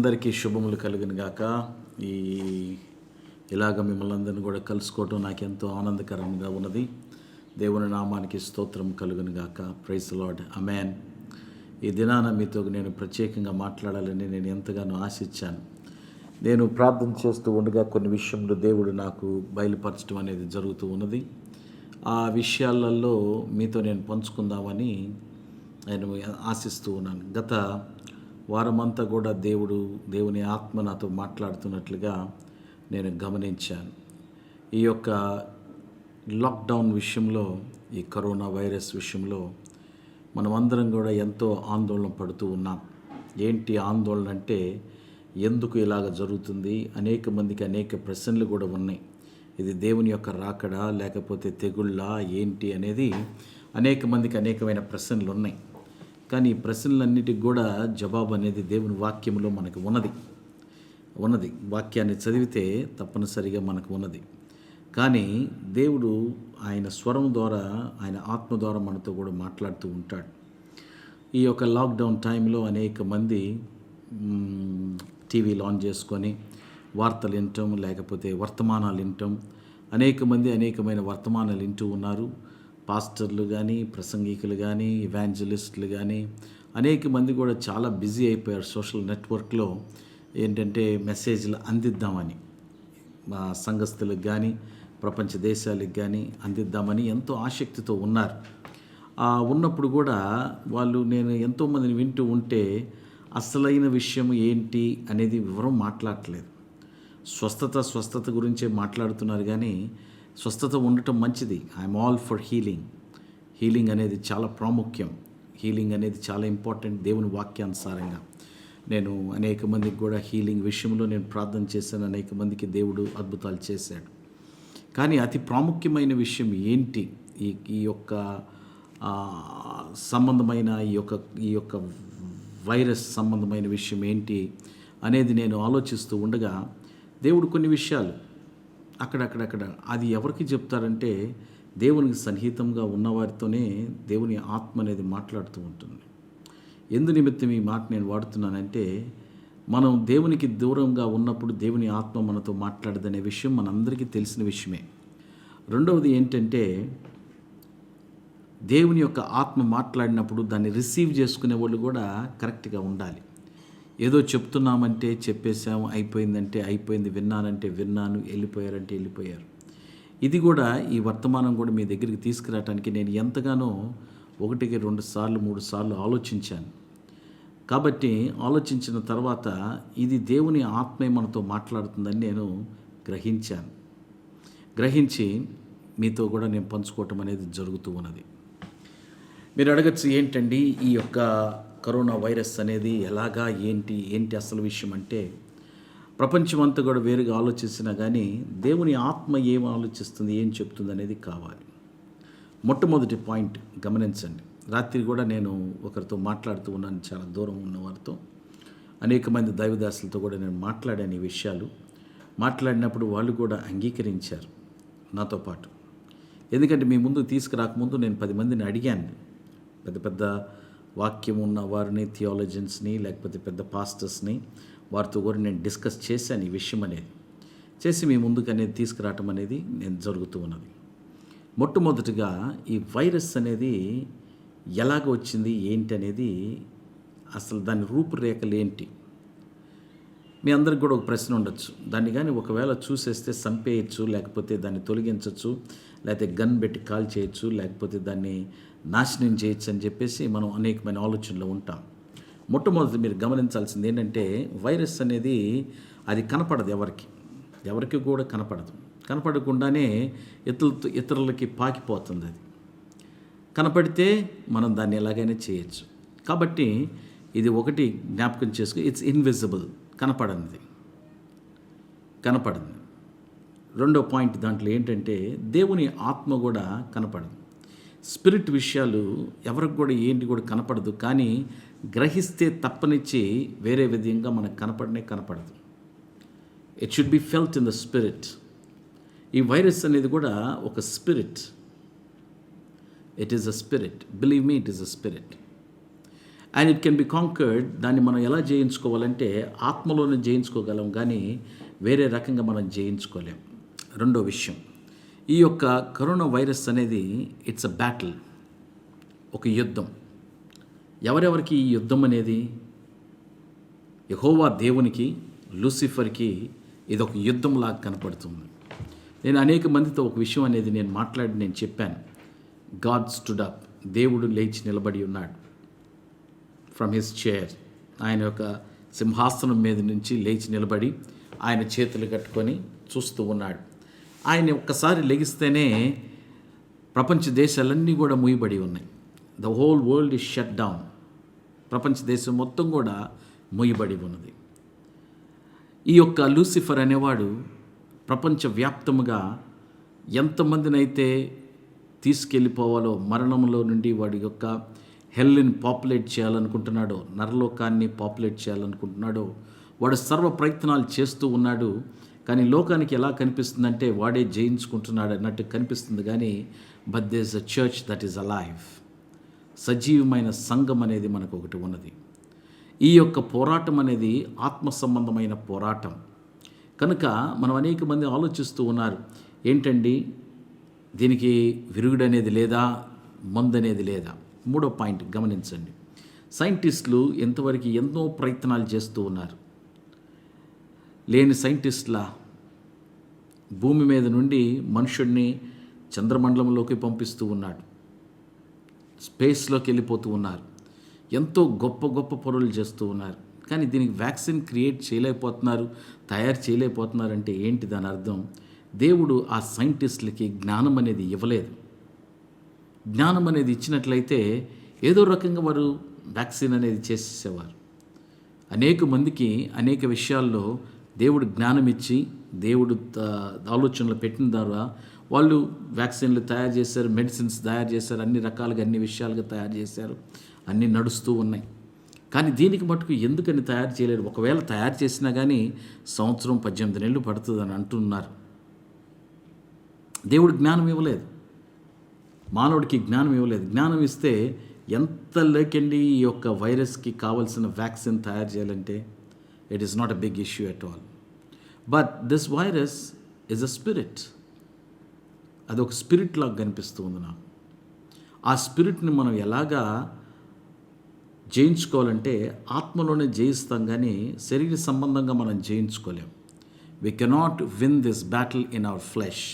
అందరికీ శుభములు కలుగును గాక. ఈ ఇలాగ మిమ్మల్ని అందరిని కూడా కలుసుకోవటం నాకు ఎంతో ఆనందకరంగా ఉన్నది. దేవుని నామానికి స్తోత్రం కలుగును గాక. ప్రైజ్ ది లార్డ్, ఆమేన్. ఈ దినాన మీతో నేను ప్రత్యేకంగా మాట్లాడాలని నేను ఎంతగానో ఆశించాను. నేను ప్రార్థన చేస్తూ ఉండగా కొన్ని విషయంలో దేవుడు నాకు బయలుపరచడం అనేది జరుగుతూ ఉన్నది. ఆ విషయాలలో మీతో నేను పంచుకుందామని నేను ఆశిస్తూ ఉన్నాను. గత వారమంతా కూడా దేవుని ఆత్మ నాతో మాట్లాడుతున్నట్లుగా నేను గమనించాను. ఈ యొక్క లాక్డౌన్ విషయంలో, ఈ కరోనా వైరస్ విషయంలో మనమందరం కూడా ఎంతో ఆందోళన పడుతూ ఉన్నాం. ఏంటి ఆందోళన అంటే, ఎందుకు ఇలాగ జరుగుతుంది? అనేక మందికి అనేక ప్రశ్నలు కూడా ఉన్నాయి. ఇది దేవుని యొక్క రాకడా లేకపోతే తెగుళ్ళా ఏంటి అనేది అనేక మందికి అనేకమైన ప్రశ్నలు ఉన్నాయి. కానీ ఈ ప్రశ్నలన్నిటికి కూడా జవాబు అనేది దేవుని వాక్యంలో మనకు ఉన్నది. వాక్యాన్ని చదివితే తప్పనిసరిగా మనకు ఉన్నది. కానీ దేవుడు ఆయన స్వరం ద్వారా, ఆయన ఆత్మ ద్వారా మనతో కూడా మాట్లాడుతూ ఉంటాడు. ఈ యొక్క లాక్డౌన్ టైంలో అనేక మంది టీవీలు ఆన్ చేసుకొని వార్తలు వినటం, లేకపోతే వర్తమానాలు వినటం, అనేక మంది అనేకమైన వర్తమానాలు వింటూ ఉన్నారు. పాస్టర్లు కానీ, ప్రసంగికులు కానీ, ఇవాంజలిస్టులు కానీ అనేక మంది కూడా చాలా బిజీ అయిపోయారు. సోషల్ నెట్వర్క్లో ఏంటంటే మెసేజ్లు అందిద్దామని, మా సంఘస్థులకు కానీ, ప్రపంచ దేశాలకు కానీ అందిద్దామని ఎంతో ఆసక్తితో ఉన్నారు. ఉన్నప్పుడు కూడా నేను ఎంతోమందిని వింటూ ఉంటే అసలైన విషయం ఏంటి అనేది వివరం మాట్లాడట్లేదు. స్వస్థత గురించే మాట్లాడుతున్నారు. కానీ స్వస్థత ఉండటం మంచిది. ఐఎమ్ ఆల్ ఫర్ హీలింగ్ అనేది చాలా ప్రాముఖ్యం. హీలింగ్ అనేది చాలా ఇంపార్టెంట్. దేవుని వాక్యానుసారంగా నేను అనేక మందికి కూడా హీలింగ్ విషయంలో నేను ప్రార్థన చేశాను. అనేక మందికి దేవుడు అద్భుతాలు చేశాడు. కానీ అతి ప్రాముఖ్యమైన విషయం ఏంటి? ఈ యొక్క సంబంధమైన ఈ యొక్క వైరస్ సంబంధమైన విషయం ఏంటి అనేది నేను ఆలోచిస్తూ ఉండగా దేవుడు కొన్ని విషయాలు అక్కడక్కడ అది ఎవరికి చెప్తారంటే, దేవునికి సన్నిహితంగా ఉన్నవారితోనే దేవుని ఆత్మ అనేది మాట్లాడుతూ ఉంటుంది. ఎందు నిమిత్తం ఈ మాట నేను వాడుతున్నానంటే, మనం దేవునికి దూరంగా ఉన్నప్పుడు దేవుని ఆత్మ మనతో మాట్లాడదనే విషయం మనందరికీ తెలిసిన విషయమే. రెండవది ఏంటంటే, దేవుని యొక్క ఆత్మ మాట్లాడినప్పుడు దాన్ని రిసీవ్ చేసుకునే వాళ్ళు కూడా కరెక్ట్గా ఉండాలి. ఏదో చెప్తున్నామంటే చెప్పేశాము, అయిపోయిందంటే అయిపోయింది, విన్నానంటే విన్నాను, వెళ్ళిపోయారంటే వెళ్ళిపోయారు. ఇది కూడా, ఈ వర్తమానం కూడా మీ దగ్గరికి తీసుకురావడానికి నేను ఎంతగానో 1, 2 సార్లు 3 సార్లు ఆలోచించాను. కాబట్టి ఆలోచించిన తర్వాత ఇది దేవుని ఆత్మే మనతో మాట్లాడుతుందని నేను గ్రహించి మీతో కూడా నేను పంచుకోవటం అనేది జరుగుతూ ఉన్నది. మీరు అడగచ్చు, ఏంటండి ఈ యొక్క కరోనా వైరస్ అనేది ఎలాగా, ఏంటి అసలు విషయం అంటే, ప్రపంచమంతా కూడా వేరుగా ఆలోచించినా కానీ దేవుని ఆత్మ ఏం ఆలోచిస్తుంది, ఏం చెప్తుంది అనేది కావాలి. మొట్టమొదటి పాయింట్ గమనించండి. రాత్రి కూడా నేను ఒకరితో మాట్లాడుతూ ఉన్నాను, చాలా దూరం ఉన్నవారితో. అనేక మంది దైవదాసులతో కూడా నేను మాట్లాడాను ఈ విషయాలు. మాట్లాడినప్పుడు వాళ్ళు కూడా అంగీకరించారు నాతో పాటు. ఎందుకంటే మీ ముందు తీసుకురాకముందు నేను 10 మందిని అడిగాను. పెద్ద వాక్యం ఉన్న వారిని, థియాలజన్స్ని, లేకపోతే పెద్ద పాస్టర్స్ని, వారితో కూడా నేను డిస్కస్ చేశాను ఈ విషయం అనేది. చేసి మీ ముందుకు అనేది తీసుకురావటం అనేది నేను జరుగుతూ ఉన్నది. మొట్టమొదటిగా ఈ వైరస్ అనేది ఎలాగ వచ్చింది, ఏంటి అనేది, అసలు దాని రూపురేఖలు ఏంటి? మీ అందరికి కూడా ఒక ప్రశ్న ఉండొచ్చు. దాన్ని కానీ ఒకవేళ చూసేస్తే చంపేయచ్చు, లేకపోతే దాన్ని తొలగించవచ్చు, లేకపోతే గన్ పెట్టి కాల్ చేయొచ్చు, లేకపోతే దాన్ని నాశనం చేయొచ్చు అని చెప్పేసి మనం అనేకమైన ఆలోచనలో ఉంటాం. మొట్టమొదటి మీరు గమనించాల్సింది ఏంటంటే, వైరస్ అనేది అది కనపడదు, ఎవరికి కూడా కనపడకుండానే ఇతరులకి పాకిపోతుంది. అది కనపడితే మనం దాన్ని ఎలాగైనా చేయొచ్చు. కాబట్టి ఇది ఒకటి జ్ఞాపకం చేసుకుని, ఇట్స్ ఇన్విజిబుల్, కనపడనిది. రెండో పాయింట్ దాంట్లో ఏంటంటే, దేవుని ఆత్మ కూడా కనపడదు. స్పిరిట్ విషయాలు ఎవరికి కూడా ఏంటి కూడా కనపడదు. కానీ గ్రహిస్తే తప్పనిచ్చి వేరే విధంగా మనకు కనపడదు. It should be felt in the spirit. ఈ వైరస్ అనేది కూడా ఒక spirit. It is a spirit. Believe me, it is a spirit. And it can be conquered. దాన్ని మనం ఎలా జయించుకోవాలంటే ఆత్మలోనే జయించుకోగలం, కానీ వేరే రకంగా మనం జయించుకోలేం. రెండో విషయం, ఈ యొక్క కరోనా వైరస్ అనేది ఇట్స్ అ బ్యాటిల్, ఒక యుద్ధం. ఎవరెవరికి ఈ యుద్ధం అనేది? యెహోవా దేవునికి, లూసిఫర్కి ఇది ఒక యుద్ధంలాగా కనపడుతుంది. నేను అనేక మందితో ఒక విషయం అనేది నేను చెప్పాను. గాడ్ స్టుడ్ అప్, దేవుడు లేచి నిలబడి ఉన్నాడు ఫ్రమ్ హిస్ చైర్. ఆయన యొక్క సింహాసనం మీద నుంచి లేచి నిలబడి ఆయన చేతులు కట్టుకొని చూస్తూ ఉన్నాడు. ఆయన ఒక్కసారి లెగిస్తేనే ప్రపంచ దేశాలన్నీ కూడా మూయబడి ఉన్నాయి. The whole world is shut down. ప్రపంచ దేశం మొత్తం కూడా మూయబడి ఉన్నది. ఈ యొక్క లూసిఫర్ అనేవాడు ప్రపంచవ్యాప్తముగా ఎంతమందినైతే తీసుకెళ్ళిపోవాలో, మరణంలో నుండి వాడి యొక్క హెల్ని పాపులేట్ చేయాలనుకుంటున్నాడో, నరలోకాన్ని పాపులేట్ చేయాలనుకుంటున్నాడో, వాడు సర్వ ప్రయత్నాలు చేస్తూ ఉన్నాడు. కానీ లోకానికి ఎలా కనిపిస్తుందంటే వాడే జయించుకుంటున్నాడు అన్నట్టు కనిపిస్తుంది. కానీ but there is a church that is alive. సజీవమైన సంఘం అనేది మనకు ఒకటి ఉన్నది. ఈ యొక్క పోరాటం అనేది ఆత్మ సంబంధమైన పోరాటం. కనుక మనం అనేక మంది ఆలోచిస్తూ ఉన్నారు, ఏంటండి దీనికి విరుగుడు అనేది లేదా, మందు అనేది లేదా? మూడో పాయింట్ గమనించండి. సైంటిస్టులు ఎంతవరకు ఎన్నో ప్రయత్నాలు చేస్తూ ఉన్నారు. లేని సైంటిస్టులా భూమి మీద నుండి మనుషుడిని చంద్రమండలంలోకి పంపిస్తూ ఉన్నాడు, స్పేస్లోకి వెళ్ళిపోతూ ఉన్నారు, ఎంతో గొప్ప గొప్ప పనులు చేస్తూ ఉన్నారు. కానీ దీనికి వ్యాక్సిన్ క్రియేట్ చేయలేకపోతున్నారు, తయారు చేయలేకపోతున్నారు. అంటే ఏంటి దాని అర్థం? దేవుడు ఆ సైంటిస్టులకి జ్ఞానం అనేది ఇవ్వలేదు. జ్ఞానం అనేది ఇచ్చినట్లయితే ఏదో రకంగా వారు వ్యాక్సిన్ అనేది చేసేసేవారు. అనేక మందికి అనేక విషయాల్లో దేవుడు జ్ఞానం ఇచ్చి, దేవుడు ఆలోచనలు పెట్టిన ద్వారా వాళ్ళు వ్యాక్సిన్లు తయారు చేశారు, మెడిసిన్స్ తయారు చేశారు, అన్ని రకాలుగా అన్ని విషయాలుగా తయారు చేశారు, అన్నీ నడుస్తూ ఉన్నాయి. కానీ దీనికి మటుకు ఎందుకని తయారు చేయలేరు? ఒకవేళ తయారు చేసినా కానీ 18 నెలలు పడుతుందని అంటున్నారు. దేవుడు జ్ఞానం ఇవ్వలేదు, మానవుడికి జ్ఞానం ఇవ్వలేదు. జ్ఞానం ఇస్తే ఎంత లేకండి ఈ యొక్క వైరస్కి కావలసిన వ్యాక్సిన్ తయారు చేయాలంటే it is not a big issue at all. But this virus is a spirit. అదొక స్పిరిట్ లాగా కనిపిస్తూ ఉంది నాకు. ఆ స్పిరిట్ని మనం ఎలాగా జయించుకోవాలంటే ఆత్మలోనే జయిస్తాం, కానీ శరీర సంబంధంగా మనం జయించుకోలేం. We cannot win this battle in our flesh.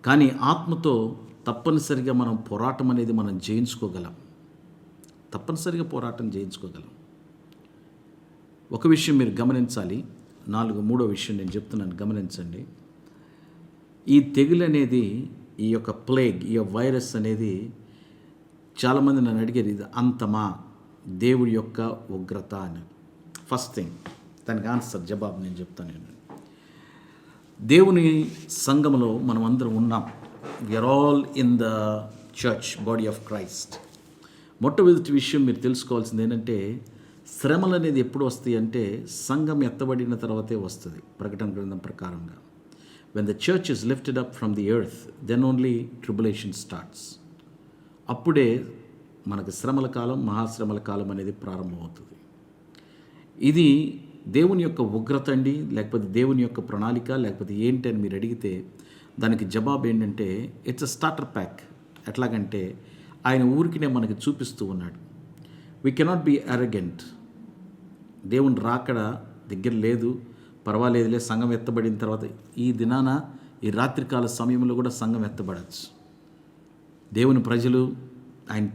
కానీ ఆత్మతో తప్పనిసరిగా మనం పోరాటం అనేది మనం జయించుకోగలం. తప్పనిసరిగా పోరాటం జయించుకోగలం. ఒక విషయం మీరు గమనించాలి. మూడో విషయం నేను చెప్తున్నాను, గమనించండి. ఈ తెగులు అనేది, ఈ యొక్క ప్లేగ్, ఈ వైరస్ అనేది చాలామంది నన్ను అడిగారు, ఇది అంతమా, దేవుడి యొక్క ఉగ్రత అని. ఫస్ట్ థింగ్ దానికి ఆన్సర్, జవాబు నేను చెప్తాను. నేను దేవుని సంఘంలో మనం అందరం ఉన్నాం. We are all in the church, body of Christ. మొట్టమొదటి విషయం మీరు తెలుసుకోవాల్సింది ఏంటంటే, శ్రమలు అనేది ఎప్పుడు వస్తాయి అంటే సంఘం ఎత్తబడిన తర్వాతే వస్తుంది. ప్రకటన గ్రంథం ప్రకారంగా when the church is lifted up from the earth, then only tribulation starts. అప్పుడే మనకు శ్రమల కాలం, మహాశ్రమల కాలం అనేది ప్రారంభమవుతుంది. ఇది దేవుని యొక్క ఉగ్రత అండి, లేకపోతే దేవుని యొక్క ప్రణాళిక, లేకపోతే ఏంటి అని మీరు అడిగితే దానికి జవాబు ఏంటంటే ఇట్స్ అ స్టార్టర్ ప్యాక్. ఎట్లాగంటే ఆయన ఊరికినే మనకి చూపిస్తూ ఉన్నాడు. We cannot be arrogant. దేవుని రాకడ దగ్గర లేదు, పర్వాలేదులే, సంఘం ఎత్తబడిన తర్వాత ఈ దినాన, ఈ రాత్రికాల సమయంలో కూడా సంఘం ఎత్తబడచ్చు. దేవుని ప్రజలు ఆయన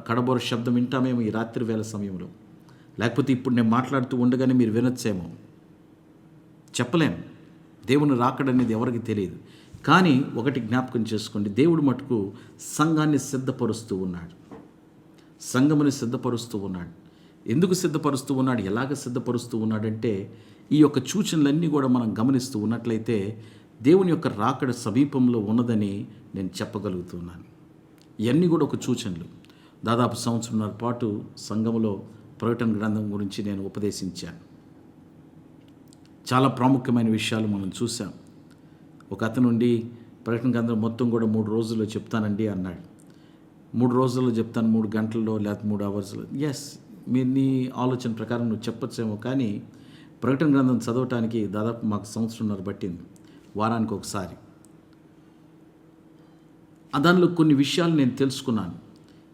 కడబోర శబ్దం వింటామేమో ఈ రాత్రి వేళ సమయంలో, లేకపోతే ఇప్పుడు నేను మాట్లాడుతూ ఉండగానే మీరు వినొచ్చేమో, చెప్పలేం. దేవుని రాకడనేది ఎవరికి తెలియదు. కానీ ఒకటి జ్ఞాపకం చేసుకోండి, దేవుడు మటుకు సంఘాన్ని సిద్ధపరుస్తూ ఉన్నాడు, సంఘముని సిద్ధపరుస్తూ ఉన్నాడు. ఎందుకు సిద్ధపరుస్తూ ఉన్నాడు, ఎలాగ సిద్ధపరుస్తూ ఉన్నాడంటే, ఈ యొక్క సూచనలన్నీ కూడా మనం గమనిస్తూ ఉన్నట్లయితే దేవుని యొక్క రాకడ సమీపంలో ఉన్నదని నేను చెప్పగలుగుతున్నాను. ఇవన్నీ కూడా ఒక సూచనలు. దాదాపు 1.5 సంవత్సరం పాటు సంఘములో ప్రకటన గ్రంథం గురించి నేను ఉపదేశించాను. చాలా ప్రాముఖ్యమైన విషయాలు మనం చూసాం. ఒక అతను నుండి ప్రకటన గ్రంథం మొత్తం కూడా 3 రోజుల్లో చెప్తానండి అన్నాడు. 3 రోజుల్లో చెప్తాను, 3 గంటల్లో లేకపోతే 3 అవర్స్‌లో. యెస్, నీ ఆలోచన ప్రకారం నువ్వు చెప్పొచ్చేమో, కానీ ప్రకటన గ్రంథం చదవటానికి దాదాపు మాకు సంవత్సరంన్నర పట్టింది. వారానికి ఒకసారి. దానిలో కొన్ని విషయాలు నేను తెలుసుకున్నాను.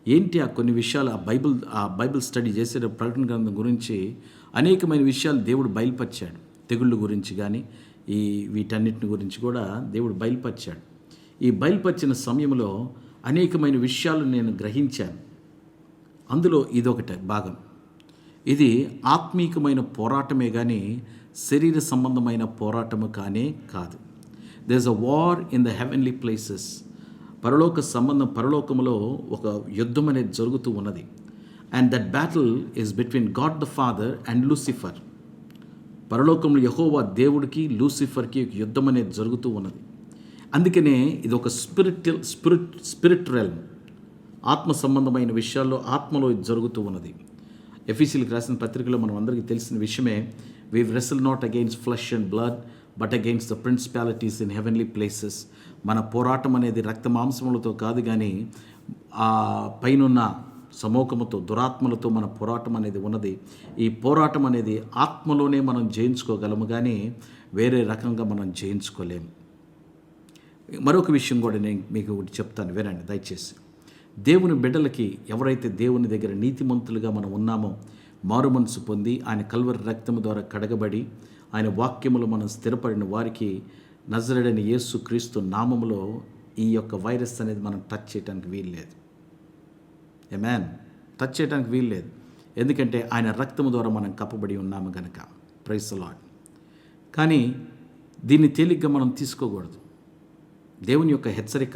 ఏంటి ఆ కొన్ని విషయాలు? ఆ బైబిల్ స్టడీ చేసే ప్రకటన గ్రంథం గురించి అనేకమైన విషయాలు దేవుడు బయలుపరిచాడు. తెగుళ్ళ గురించి కానీ వీటన్నిటిని గురించి కూడా దేవుడు బయలుపరిచాడు. ఈ బయలుపరిచిన సమయంలో అనేకమైన విషయాలు నేను గ్రహించాను. అందులో ఇదొకటి భాగం. ఇది ఆత్మీకమైన పోరాటమే కానీ శరీర సంబంధమైన పోరాటము కానే కాదు. There is a war in the heavenly places. పరలోకములో ఒక యుద్ధం అనేది జరుగుతూ ఉన్నది. And that battle is between God the Father and Lucifer. పరలోకంలో యెహోవా దేవుడికి లూసిఫర్కి ఒక యుద్ధం అనేది జరుగుతూ ఉన్నది. అందుకనే ఇది ఒక స్పిరిట్ రెల్మ్, ఆత్మ సంబంధమైన విషయాల్లో ఆత్మలో ఇది జరుగుతూ ఉన్నది. ఎఫీసీలకు రాసిన పత్రికలో మనం అందరికీ తెలిసిన విషయమే, we wrestle not against flesh and blood but against the principalities in heavenly places. మన పోరాటం అనేది రక్త మాంసములతో కాదు, కానీ ఆ పైనున్న సమూహముతో, దురాత్మలతో మన పోరాటం అనేది ఉన్నది. ఈ పోరాటం అనేది ఆత్మలోనే మనం జయించుకోగలము, కానీ వేరే రకంగా మనం జయించుకోలేము. మరొక విషయం కూడా నేను మీకు ఒకటి చెప్తాను, వినండి దయచేసి. దేవుని బిడ్డలకి, ఎవరైతే దేవుని దగ్గర నీతిమంతులుగా మనం ఉన్నామో, మారు మనసు పొంది ఆయన కల్వరి రక్తము ద్వారా కడగబడి ఆయన వాక్యములు మనం స్థిరపడిన వారికి నజరేయుడైన యేసు క్రీస్తు నామములో ఈ యొక్క వైరస్ అనేది మనం టచ్ చేయడానికి వీల్లేదు. ఆమేన్. టచ్ చేయడానికి వీల్లేదు. ఎందుకంటే ఆయన రక్తము ద్వారా మనం కప్పబడి ఉన్నాము గనక. Praise the Lord. కానీ దీన్ని తేలిగ్గా మనం తీసుకోకూడదు. దేవుని యొక్క హెచ్చరిక,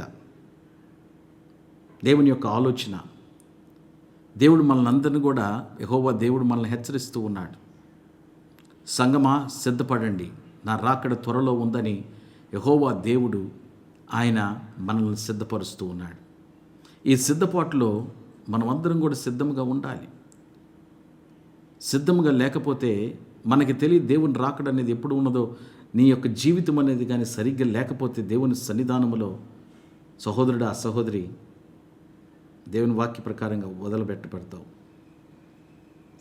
దేవుని యొక్క ఆలోచన, దేవుడు మనల్ని అందరినీ కూడా, యెహోవా దేవుడు మనల్ని హెచ్చరిస్తూ ఉన్నాడు. సంగమా సిద్ధపడండి, నా రాకడ త్వరలో ఉందని యెహోవా దేవుడు ఆయన మనల్ని సిద్ధపరుస్తూ ఉన్నాడు. ఈ సిద్ధపాటులో మనం అందరం కూడా సిద్ధంగా ఉండాలి. సిద్ధంగా లేకపోతే మనకి తెలియదు దేవుని రాకడ అనేది ఎప్పుడు ఉన్నదో. నీ యొక్క జీవితం అనేది కానీ సరిగ్గా లేకపోతే దేవుని సన్నిధానములో సహోదరుడా సహోదరి, దేవుని వాక్య ప్రకారంగా వదిలిపెట్టబడతావు,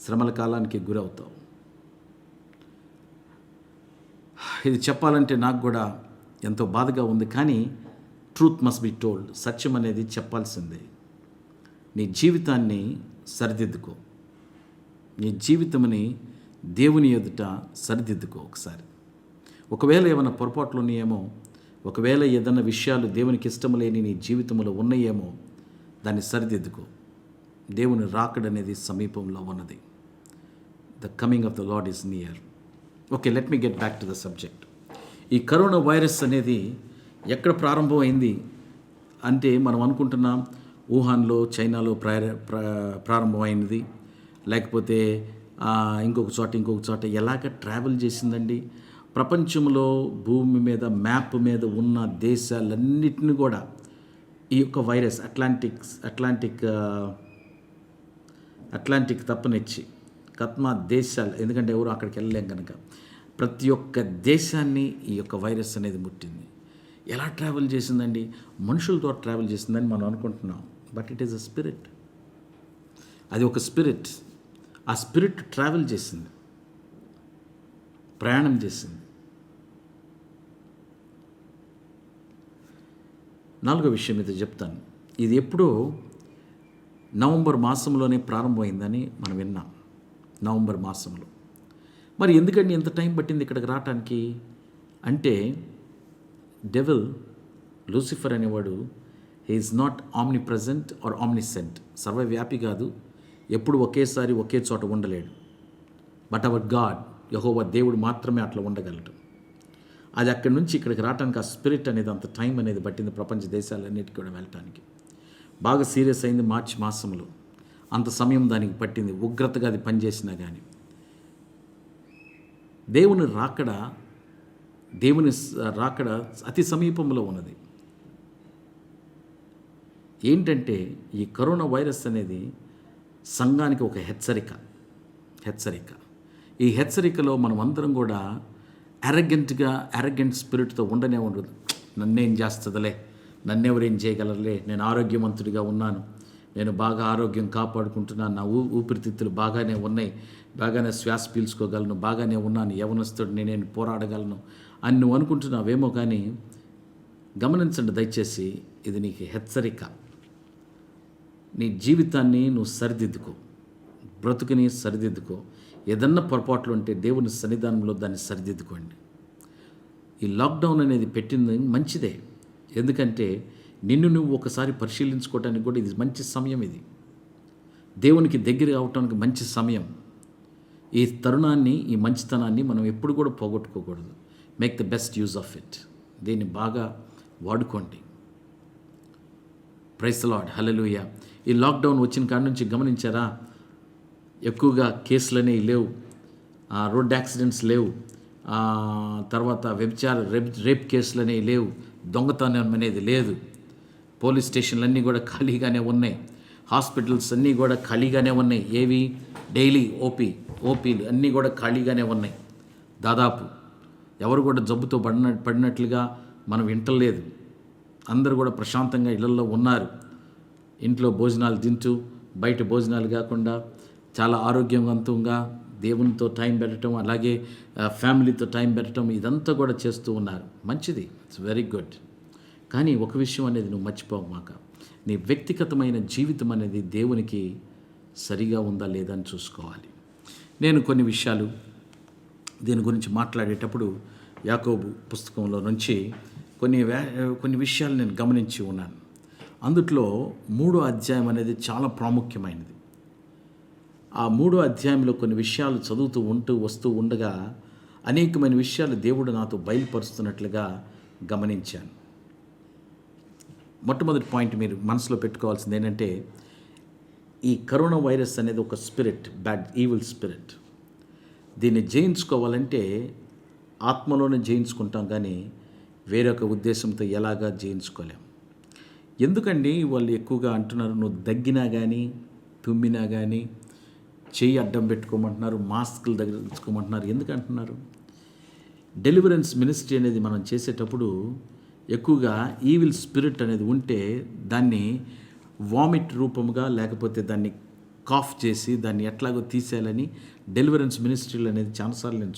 శ్రమల కాలానికి గురవుతావు. ఇది చెప్పాలంటే నాకు కూడా ఎంతో బాధగా ఉంది, కానీ ట్రూత్ మస్ట్ బి టోల్డ్. సత్యం అనేది చెప్పాల్సిందే. నీ జీవితాన్ని సరిదిద్దుకో, నీ జీవితముని దేవుని ఎదుట సరిదిద్దుకో ఒకసారి. ఒకవేళ ఏమైనా పొరపాట్లు ఉన్నాయేమో, ఒకవేళ ఏదైనా విషయాలు దేవునికి ఇష్టం లేని నీ జీవితంలో ఉన్నాయేమో, దాన్ని సరిదిద్దుకో. దేవుని రాకడనేది సమీపంలో ఉన్నది. The coming of the lord is near. Okay, let me get back to the subject. ఈ కరోనా వైరస్ అనేది ఎక్కడ ప్రారంభమైంది అంటే, మనం అనుకుంటున్నాం వుహాన్లో, చైనాలో ప్రారంభమైనది, లేకపోతే ఇంకొక చోట ఎలాగ ట్రావెల్ చేసిందండి. ప్రపంచంలో భూమి మీద మ్యాప్ మీద ఉన్న దేశాలన్నిటిని కూడా ఈ యొక్క వైరస్ అట్లాంటిక్ తప్పనిచ్చి కత్మా దేశాలు, ఎందుకంటే ఎవరు అక్కడికి వెళ్ళలేం కనుక, ప్రతి ఒక్క దేశాన్ని ఈ యొక్క వైరస్ అనేది ముట్టింది. ఎలా ట్రావెల్ చేసిందండి? మనుషులతో ట్రావెల్ చేసిందని మనం అనుకుంటున్నాం, but it is a spirit. అది ఒక స్పిరిట్. ఆ స్పిరిట్ ట్రావెల్ చేసింది, ప్రయాణం చేసింది. 4వ విషయం ఇది చెప్తాను. ఇది ఎప్పుడో నవంబర్ మాసంలోనే ప్రారంభమైందని మనం విన్నాం. నవంబర్ మాసంలో. మరి ఎందుకండి ఎంత టైం పట్టింది ఇక్కడికి రావటానికి అంటే, డెవిల్, లూసిఫర్ అనేవాడు, he is not omnipresent or omniscient. సర్వవ్యాపి కాదు, ఎప్పుడు ఒకేసారి ఒకే చోట ఉండలేడు. బట్ అవర్ గాడ్, యెహోవా దేవుడు మాత్రమే అట్లా ఉండగలడు. అది అక్కడి నుంచి ఇక్కడికి రావడానికి ఆ స్పిరిట్ అనేది అంత టైం అనేది పట్టింది. ప్రపంచ దేశాలన్నిటికీ కూడా వెళ్ళటానికి బాగా సీరియస్ అయింది. మార్చి మాసంలో అంత సమయం దానికి పట్టింది. ఉగ్రతగా అది పనిచేసినా కానీ దేవుని రాకడ అతి సమీపంలో ఉన్నది. ఏంటంటే, ఈ కరోనా వైరస్ అనేది సంఘానికి ఒక హెచ్చరిక. ఈ హెచ్చరికలో మనం అందరం కూడా అరగెంట్ స్పిరిట్తో ఉండదు. నన్నేం చేస్తుందిలే, నన్నెవరేం చేయగలరులే, నేను ఆరోగ్యవంతుడిగా ఉన్నాను, నేను బాగా ఆరోగ్యం కాపాడుకుంటున్నాను, నా ఊపిరితిత్తులు బాగానే ఉన్నాయి, బాగానే శ్వాస పీల్చుకోగలను, బాగానే ఉన్నాను, యవనస్తుడిని, నేను పోరాడగలను అని నువ్వు అనుకుంటున్నావేమో. కానీ గమనించండి దయచేసి, ఇది నీకు హెచ్చరిక. నీ జీవితాన్ని నువ్వు సరిదిద్దుకో, బ్రతుకుని సరిదిద్దుకో. ఏదన్నా పొరపాట్లు ఉంటే దేవుని సన్నిధానంలో దాన్ని సరిదిద్దుకోండి. ఈ లాక్డౌన్ అనేది పెట్టింది మంచిదే, ఎందుకంటే నిన్ను నువ్వు ఒకసారి పరిశీలించుకోవడానికి కూడా ఇది మంచి సమయం. ఇది దేవునికి దగ్గర అవటానికి మంచి సమయం. ఈ తరుణాన్ని, ఈ మంచితనాన్ని మనం ఎప్పుడు కూడా పోగొట్టుకోకూడదు. Make the best use of it. దీన్ని బాగా వాడుకోండి. Praise the Lord, hallelujah. ఈ లాక్డౌన్ వచ్చిన కాడ నుంచి గమనించారా, ఎక్కువగా కేసులు అనేవి లేవు, రోడ్ యాక్సిడెంట్స్ లేవు, తర్వాత రేప్ కేసులు అనేవి లేవు, దొంగతనం అనేది లేదు, పోలీస్ స్టేషన్లు కూడా ఖాళీగానే ఉన్నాయి, హాస్పిటల్స్ అన్నీ కూడా ఖాళీగానే ఉన్నాయి. ఏవి డైలీ ఓపీలు అన్నీ కూడా ఖాళీగానే ఉన్నాయి. దాదాపు ఎవరు కూడా జబ్బుతో పడినట్లుగా మనం వింటలేదు. అందరూ కూడా ప్రశాంతంగా ఇళ్లలో ఉన్నారు. ఇంట్లో భోజనాలు తింటూ, బయట భోజనాలు కాకుండా చాలా ఆరోగ్యవంతంగా దేవునితో టైం పెట్టడం, అలాగే ఫ్యామిలీతో టైం పెట్టడం, ఇదంతా కూడా చేస్తూ ఉన్నారు. మంచిది, ఇట్స్ వెరీ గుడ్. కానీ ఒక విషయం అనేది నువ్వు మర్చిపోమాక, నీ వ్యక్తిగతమైన జీవితం అనేది దేవునికి సరిగా ఉందా లేదా అని చూసుకోవాలి. నేను కొన్ని విషయాలు దీని గురించి మాట్లాడేటప్పుడు యాకోబు పుస్తకంలో నుంచి కొన్ని విషయాలు నేను గమనించి ఉన్నాను. అందుట్లో 3వ అధ్యాయం అనేది చాలా ప్రాముఖ్యమైనది. ఆ 3వ అధ్యాయంలో కొన్ని విషయాలు చదువుతూ వస్తూ ఉండగా అనేకమైన విషయాలు దేవుడు నాతో బయలుపరుస్తున్నట్లుగా గమనించాను. మొట్టమొదటి పాయింట్ మీరు మనసులో పెట్టుకోవాల్సింది ఏంటంటే, ఈ కరోనా వైరస్ అనేది ఒక స్పిరిట్, ఈవిల్ స్పిరిట్. దీన్ని జయించుకోవాలంటే ఆత్మలోనే జయించుకుంటాం, కానీ వేరొక ఉద్దేశంతో ఎలాగా జయించుకోలేం. ఎందుకండి వాళ్ళు ఎక్కువగా అంటున్నారు, నువ్వు దగ్గినా కానీ తుమ్మినా కానీ చెయ్యి అడ్డం పెట్టుకోమంటున్నారు, మాస్కులు దగ్గర తెచ్చుకోమంటున్నారు. ఎందుకు అంటున్నారు? డెలివరెన్స్ మినిస్ట్రీ అనేది మనం చేసేటప్పుడు ఎక్కువగా ఈవిల్ స్పిరిట్ అనేది ఉంటే దాన్ని వామిట్ రూపముగా, లేకపోతే దాన్ని కాఫ్ చేసి దాన్ని ఎట్లాగో తీసేయాలని డెలివరెన్స్ మినిస్ట్రీలు అనేది చాలాసార్లు నేను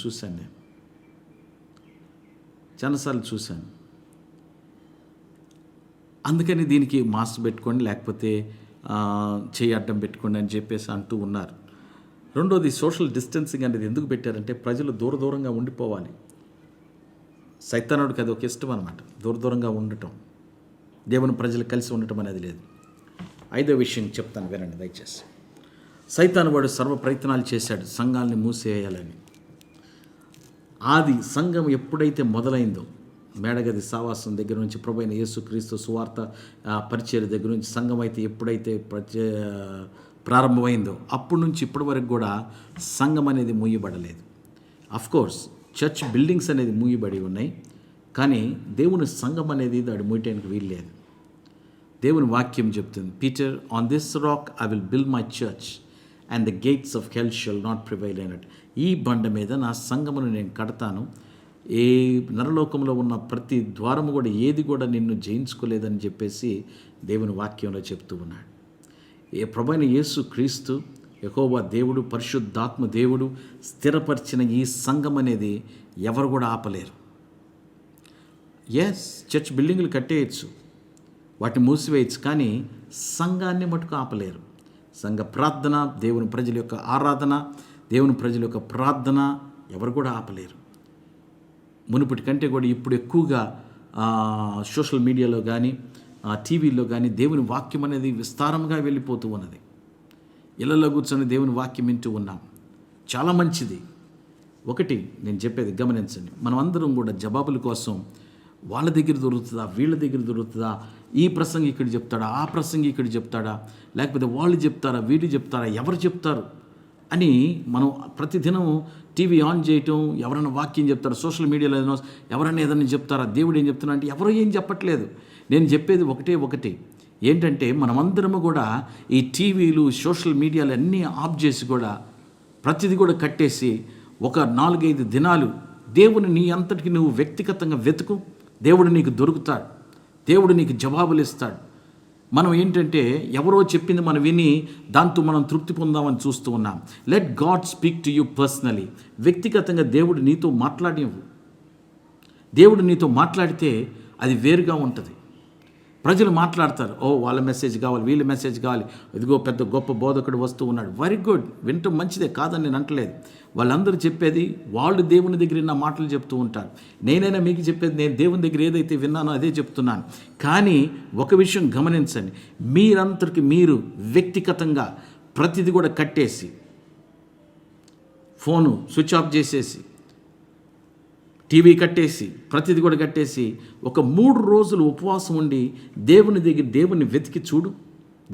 చూశాను. అందుకని దీనికి మాస్క్ పెట్టుకోండి, లేకపోతే చేయి అడ్డం పెట్టుకోండి అని చెప్పేసి అంటూ ఉన్నారు. రెండోది, సోషల్ డిస్టెన్సింగ్ అనేది ఎందుకు పెట్టారంటే ప్రజలు దూరంగా ఉండిపోవాలి. సైతానుడికి అది ఒక ఇష్టం అనమాట, దూరంగా ఉండటం. దేవుని ప్రజలు కలిసి ఉండటం అనేది లేదు. 5వ విషయం చెప్తాను, వినండి దయచేసి. సైతాను వాడు సర్వ ప్రయత్నాలు చేశాడు సంఘాలని మూసేయాలని. ఆది సంఘం ఎప్పుడైతే మొదలైందో, మేడగది సావాసం దగ్గర నుంచి ప్రభువైన యేసుక్రీస్తు సువార్త పరిచర్య దగ్గర నుంచి సంఘం అయితే ఎప్పుడైతే ప్రారంభమైందో అప్పటి నుంచి ఇప్పటి వరకు కూడా సంఘం అనేది మూయబడలేదు. అఫ్కోర్స్ చర్చ్ బిల్డింగ్స్ అనేది మూయబడి ఉన్నాయి, కానీ దేవుని సంఘం అనేది దాడి మూయటానికి వీల్లేదు. దేవుని వాక్యం చెప్తుంది, Peter, on this rock I will build my church and the gates of hell shall not prevail అన్నట్టు. ఈ బండ మీద నా సంఘమును నేను కడతాను, ఏ నరలోకంలో ఉన్న ప్రతి ద్వారము కూడా ఏది కూడా నిన్ను జయించుకోలేదని చెప్పేసి దేవుని వాక్యంలో చెప్తూ ఉన్నాడు. ఏ ప్రభువైన యేసు క్రీస్తు యెహోవా దేవుడు, పరిశుద్ధాత్మ దేవుడు స్థిరపరిచిన ఈ సంఘం అనేది ఎవరు కూడా ఆపలేరు. చర్చ్ బిల్డింగ్లు కట్టేయచ్చు, వాటిని మూసివేయచ్చు, కానీ సంఘాన్ని మటుకు ఆపలేరు. సంఘ ప్రార్థన, దేవుని ప్రజల యొక్క ఆరాధన, దేవుని ప్రజల యొక్క ప్రార్థన ఎవరు కూడా ఆపలేరు. మునుపటి కంటే కూడా ఇప్పుడు ఎక్కువగా సోషల్ మీడియాలో కానీ టీవీలో కానీ దేవుని వాక్యం అనేది విస్తారంగా వెళ్ళిపోతూ ఉన్నది. ఇళ్లలో కూర్చొని దేవుని వాక్యం వింటూ ఉన్నాం, చాలా మంచిది. ఒకటి నేను చెప్పేది గమనించండి, మనం అందరం కూడా జవాబుల కోసం వాళ్ళ దగ్గర దొరుకుతుందా, వీళ్ళ దగ్గర దొరుకుతుందా, ఈ ప్రసంగి ఇక్కడ చెప్తాడా, ఆ ప్రసంగి ఇక్కడ చెప్తాడా, లేకపోతే వాళ్ళు చెప్తారా, వీళ్ళు చెప్తారా, ఎవరు చెప్తారు అని మనం ప్రతిదినం టీవీ ఆన్ చేయటం, ఎవరైనా వాక్యం చెప్తారా, సోషల్ మీడియాలో ఎవరైనా ఏదైనా చెప్తారా, దేవుడు ఏం చెప్తున్నా అంటే ఎవరో ఏం చెప్పట్లేదు. నేను చెప్పేది ఒకటి ఏంటంటే, మనమందరము కూడా ఈ టీవీలు, సోషల్ మీడియాలు అన్నీ ఆఫ్ చేసి కూడా ప్రతిదీ కూడా కట్టేసి ఒక 4-5 దినాలు దేవుని నీ అంతటికి నువ్వు వ్యక్తిగతంగా వెతుకు. దేవుడు నీకు దొరుకుతాడు, దేవుడు నీకు జవాబులు ఇస్తాడు. మనం ఏంటంటే ఎవరో చెప్పింది మనం విని దాంతో మనం తృప్తి పొందామని చూస్తూ ఉన్నాం. Let God speak to you personally. వ్యక్తిగతంగా దేవుడు నీతో దేవుడు నీతో మాట్లాడితే అది వేరుగా ఉంటుంది. ప్రజలు మాట్లాడతారు, ఓ వాళ్ళ మెసేజ్ కావాలి, వీళ్ళ మెసేజ్ కావాలి, ఇదిగో పెద్ద గొప్ప బోధకుడు వస్తూ ఉన్నాడు. వెరీ గుడ్, వింటం మంచిదే, కాదని నేను అంటలేదు. వాళ్ళందరూ చెప్పేది వాళ్ళు దేవుని దగ్గర నా మాటలు చెప్తూ ఉంటారు. నేనైనా మీకు చెప్పేది నేను దేవుని దగ్గర ఏదైతే విన్నానో అదే చెప్తున్నాను. కానీ ఒక విషయం గమనించండి, మీరంతటికి మీరు వ్యక్తిగతంగా ప్రతిదీ కూడా కట్టేసి, ఫోను స్విచ్ ఆఫ్ చేసేసి, టీవీ కట్టేసి, ప్రతిదీ కూడా కట్టేసి ఒక 3 రోజులు ఉపవాసం ఉండి దేవుని వెతికి చూడు,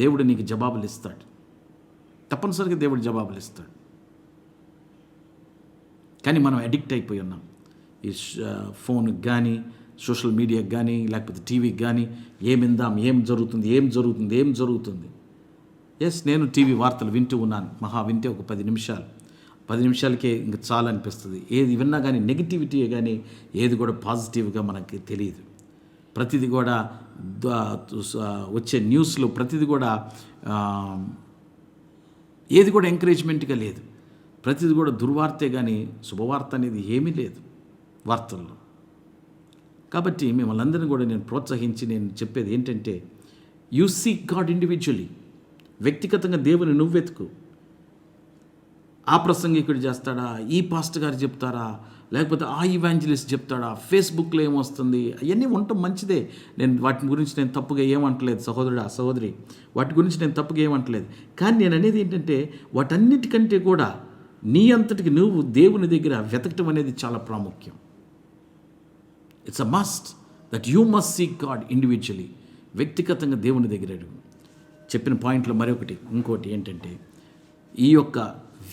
దేవుడు నీకు జవాబులు ఇస్తాడు. తప్పనిసరిగా దేవుడు జవాబులు ఇస్తాడు. కానీ మనం అడిక్ట్ అయిపోయి ఉన్నాం ఈ ఫోన్కి కానీ, సోషల్ మీడియాకి కానీ, లేకపోతే టీవీకి కానీ. ఏం జరుగుతుంది. ఎస్, నేను టీవీ వార్తలు వింటూ ఉన్నాను. వింటే ఒక 10 నిమిషాలకే ఇంక చాలా అనిపిస్తుంది. ఏది విన్నా కానీ నెగిటివిటీయే కానీ ఏది కూడా పాజిటివ్గా మనకి తెలియదు. ప్రతిదీ కూడా వచ్చే న్యూస్లో ప్రతిదీ కూడా ఏది కూడా ఎంకరేజ్మెంట్గా లేదు. ప్రతిదీ కూడా దుర్వార్తే కానీ శుభవార్త అనేది ఏమీ లేదు వార్తల్లో. కాబట్టి మిమ్మల్ని అందరినీ కూడా నేను ప్రోత్సహించి నేను చెప్పేది ఏంటంటే, యు సీక్ గాడ్ ఇండివిజువలీ. వ్యక్తిగతంగా దేవుని నువ్వు వెతుకు. ఆ ప్రసంగికుడు చేస్తాడా, ఈ పాస్టర్ గారు చెప్తారా, లేకపోతే ఆ ఇవాంజలిస్ట్ చెప్తాడా, ఫేస్బుక్లో ఏమొస్తుంది, అవన్నీ ఉండటం మంచిదే. నేను వాటి గురించి నేను తప్పుగా ఏమంటలేదు సహోదరి, వాటి గురించి నేను తప్పుగా ఏమంటలేదు. కానీ నేను అనేది ఏంటంటే, వాటన్నిటికంటే కూడా నీ అంతటికి నువ్వు దేవుని దగ్గర వెతకటం అనేది చాలా ప్రాముఖ్యం. It's a must that you must seek God individually. వ్యక్తిగతంగా దేవుని దగ్గర అడుగు. చెప్పిన పాయింట్లో ఇంకోటి ఏంటంటే, ఈ యొక్క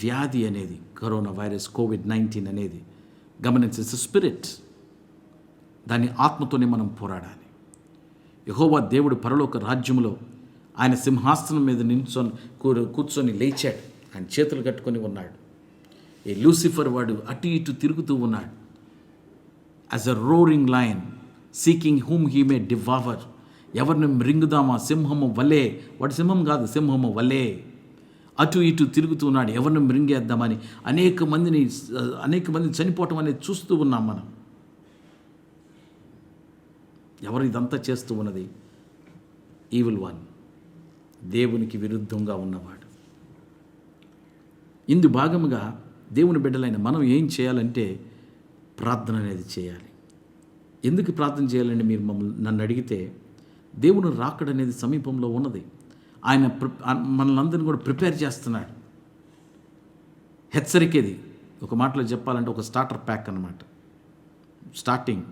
వ్యాధి అనేది, కరోనా వైరస్ COVID-19 అనేది గమనించే స్పిరిట్. దాన్ని ఆత్మతోనే మనం పోరాడాలి. యెహోవా దేవుడు పరలోక రాజ్యంలో ఆయన సింహాసనం మీద కూర్చొని లేచాడు. ఆయన చేతులు కట్టుకొని ఉన్నాడు. ఈ లూసిఫర్ వాడు అటు ఇటు తిరుగుతూ ఉన్నాడు. As a roaring lion seeking whom he may devour. ఎవరిని మృంగుదామా సింహము వలే, వాడు సింహం కాదు, సింహము వలే అటు ఇటు తిరుగుతూ ఉన్నాడు. ఎవరిని మృంగేద్దామని అనేక మంది చనిపోవటం అనేది చూస్తూ ఉన్నాం మనం. ఎవరు ఇదంతా చేస్తూ ఉన్నది? ఈవిల్ వన్, దేవునికి విరుద్ధంగా ఉన్నవాడు. ఇందు భాగముగా దేవుని బిడ్డలైన మనం ఏం చేయాలంటే ప్రార్థన అనేది చేయాలి. ఎందుకు ప్రార్థన చేయాలంటే మీరు నన్ను అడిగితే, దేవుని రాకడనేది సమీపంలో ఉన్నది. ఆయన మనల్ని కూడా ప్రిపేర్ చేస్తున్నాడు. హెచ్చరికేది ఒక మాటలో చెప్పాలంటే ఒక స్టార్టర్ ప్యాక్ అన్నమాట. స్టార్టింగ్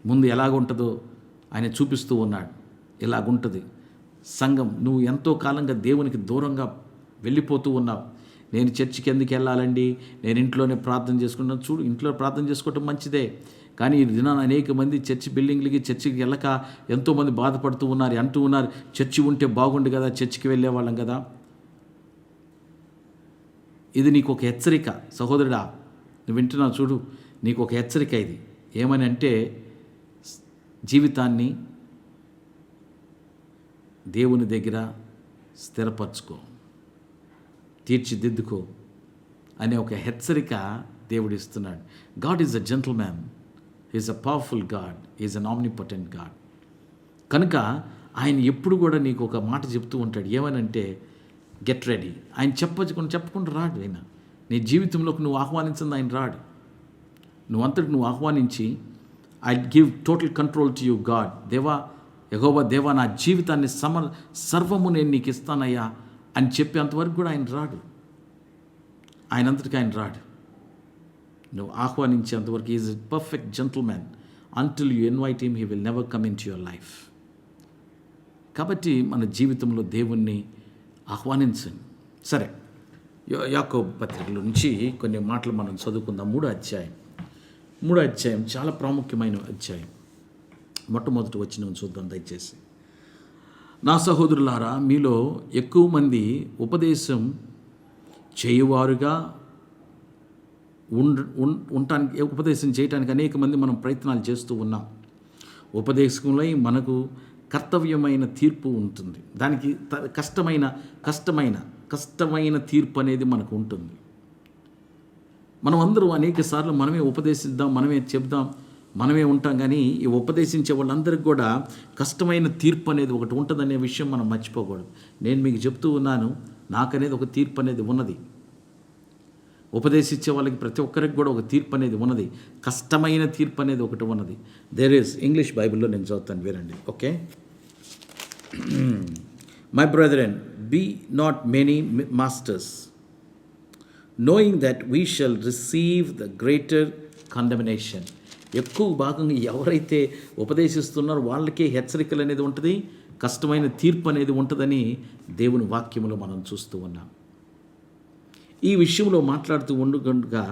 ముందు ఎలాగుంటుందో ఆయన చూపిస్తూ ఉన్నాడు. ఇలాగుంటుంది సంఘం. నువ్వు ఎంతో కాలంగా దేవునికి దూరంగా వెళ్ళిపోతూ ఉన్నావు. నేను చర్చికి ఎందుకు వెళ్ళాలండి, నేను ఇంట్లోనే ప్రార్థన చేసుకుంటాను. చూడు, ఇంట్లో ప్రార్థన చేసుకోవటం మంచిదే. కానీ ఈ దినాన అనేక మంది చర్చికి వెళ్ళక ఎంతోమంది బాధపడుతూ అంటూ ఉన్నారు, చర్చి ఉంటే బాగుండు కదా, చర్చికి వెళ్ళేవాళ్ళం కదా. ఇది నీకు ఒక హెచ్చరిక సహోదరుడా, నువ్వు వింటున్నావు చూడు, నీకు ఒక హెచ్చరిక ఇది. ఏమని అంటే, జీవితాన్ని దేవుని దగ్గర స్థిరపరచుకో, తీర్చిదిద్దుకో అనే ఒక హెచ్చరిక దేవుడు ఇస్తున్నాడు. God is a gentleman, is a powerful God, is an omnipotent God. కనుక ఆయన ఎప్పుడు కూడా నీకు ఒక మాట చెప్తూ ఉంటాడు. ఏమనంటే, గెట్ రెడీ. ఆయన చెప్పకుండా రాడు. ఆయన నీ జీవితంలోకి నువ్వు ఆహ్వానించింది ఆయన రాడు. నువ్వు ఆహ్వానించి, I give total control to you God. యెహోవా దేవా, నా జీవితాన్ని సర్వము నేను నీకు ఇస్తానయ్యా అని చెప్పేంతవరకు కూడా ఆయన రాడు. ఆయనంతటికి ఆయన రాడు. నువ్వు ఆహ్వానించేంతవరకు is a perfect gentleman. Until you invite him, he will never come in to your life. కాబట్టి మన జీవితంలో దేవుణ్ణి ఆహ్వానించండి. సరే, యాకోబు పత్రికల నుంచి కొన్ని మాటలు మనం చదువుకుందాం. 3వ అధ్యాయం చాలా ప్రాముఖ్యమైన అధ్యాయం. మొట్టమొదటి వచనం చూద్దాం దయచేసి. నా సహోదరులారా, మీలో ఎక్కువ మంది ఉపదేశం చేయువారుగా ఉపదేశం చేయడానికి అనేక మంది మనం ప్రయత్నాలు చేస్తూ ఉన్నాం. ఉపదేశంలో మనకు కర్తవ్యమైన తీర్పు ఉంటుంది. దానికి కష్టమైన తీర్పు అనేది మనకు ఉంటుంది. మనం అందరూ అనేక సార్లు మనమే ఉపదేశిద్దాం, మనమే చెప్దాం, మనమే ఉంటాం. కానీ ఈ ఉపదేశించే వాళ్ళందరికీ కూడా కష్టమైన తీర్పు అనేది ఒకటి ఉంటుందనే విషయం మనం మర్చిపోకూడదు. నేను మీకు చెప్తూ ఉన్నాను, నాకనేది ఒక తీర్పు అనేది ఉన్నది. ఉపదేశించే వాళ్ళకి ప్రతి ఒక్కరికి కూడా ఒక తీర్పు అనేది ఉన్నది. కష్టమైన తీర్పు అనేది ఒకటి ఉన్నది. దేర్ ఈస్, ఇంగ్లీష్ బైబిల్లో నేను చదువుతాను, వినండి. Okay. My brethren, be not many masters, knowing that we shall receive the greater condemnation. ఎక్కువ భాగంగా ఎవరైతే ఉపదేశిస్తున్నారో వాళ్ళకే హెచ్చరికలు అనేది ఉంటుంది, కష్టమైన తీర్పు అనేది ఉంటుందని దేవుని వాక్యములో మనం చూస్తూ ఉన్నాం. ఈ విషయంలో మాట్లాడుతూ ఉండగా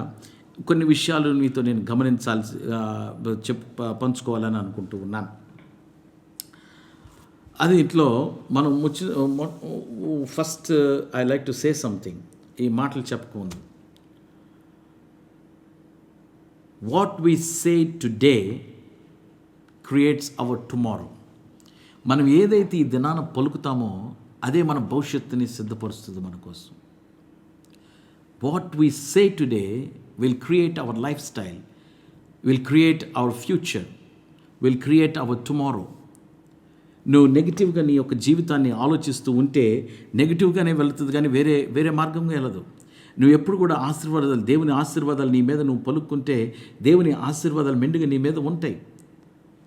కొన్ని విషయాలు మీతో నేను పంచుకోవాలని అనుకుంటూ ఉన్నాను. అది ఇంట్లో మనం first I like to say something. ఈ మాటలు చెప్పుకోండి. What we say today creates our tomorrow. మనం ఏదైతే ఈ దినాన పలుకుతామో అదే మన భవిష్యత్తుని సిద్ధపరుస్తుంది మన కోసం. What we say today will create our life style, will create our future, will create our tomorrow. నువ్వు నెగిటివ్గా నీ యొక్క జీవితాన్ని ఆలోచిస్తూ ఉంటే నెగిటివ్గానే వెళుతుంది, కానీ వేరే మార్గంగా వెళ్ళదు. నువ్వు ఎప్పుడు కూడా ఆశీర్వాదాలు, దేవుని ఆశీర్వాదాలు నీ మీద నువ్వు పలుక్కుంటే దేవుని ఆశీర్వాదాలు మెండుగా నీ మీద ఉంటాయి.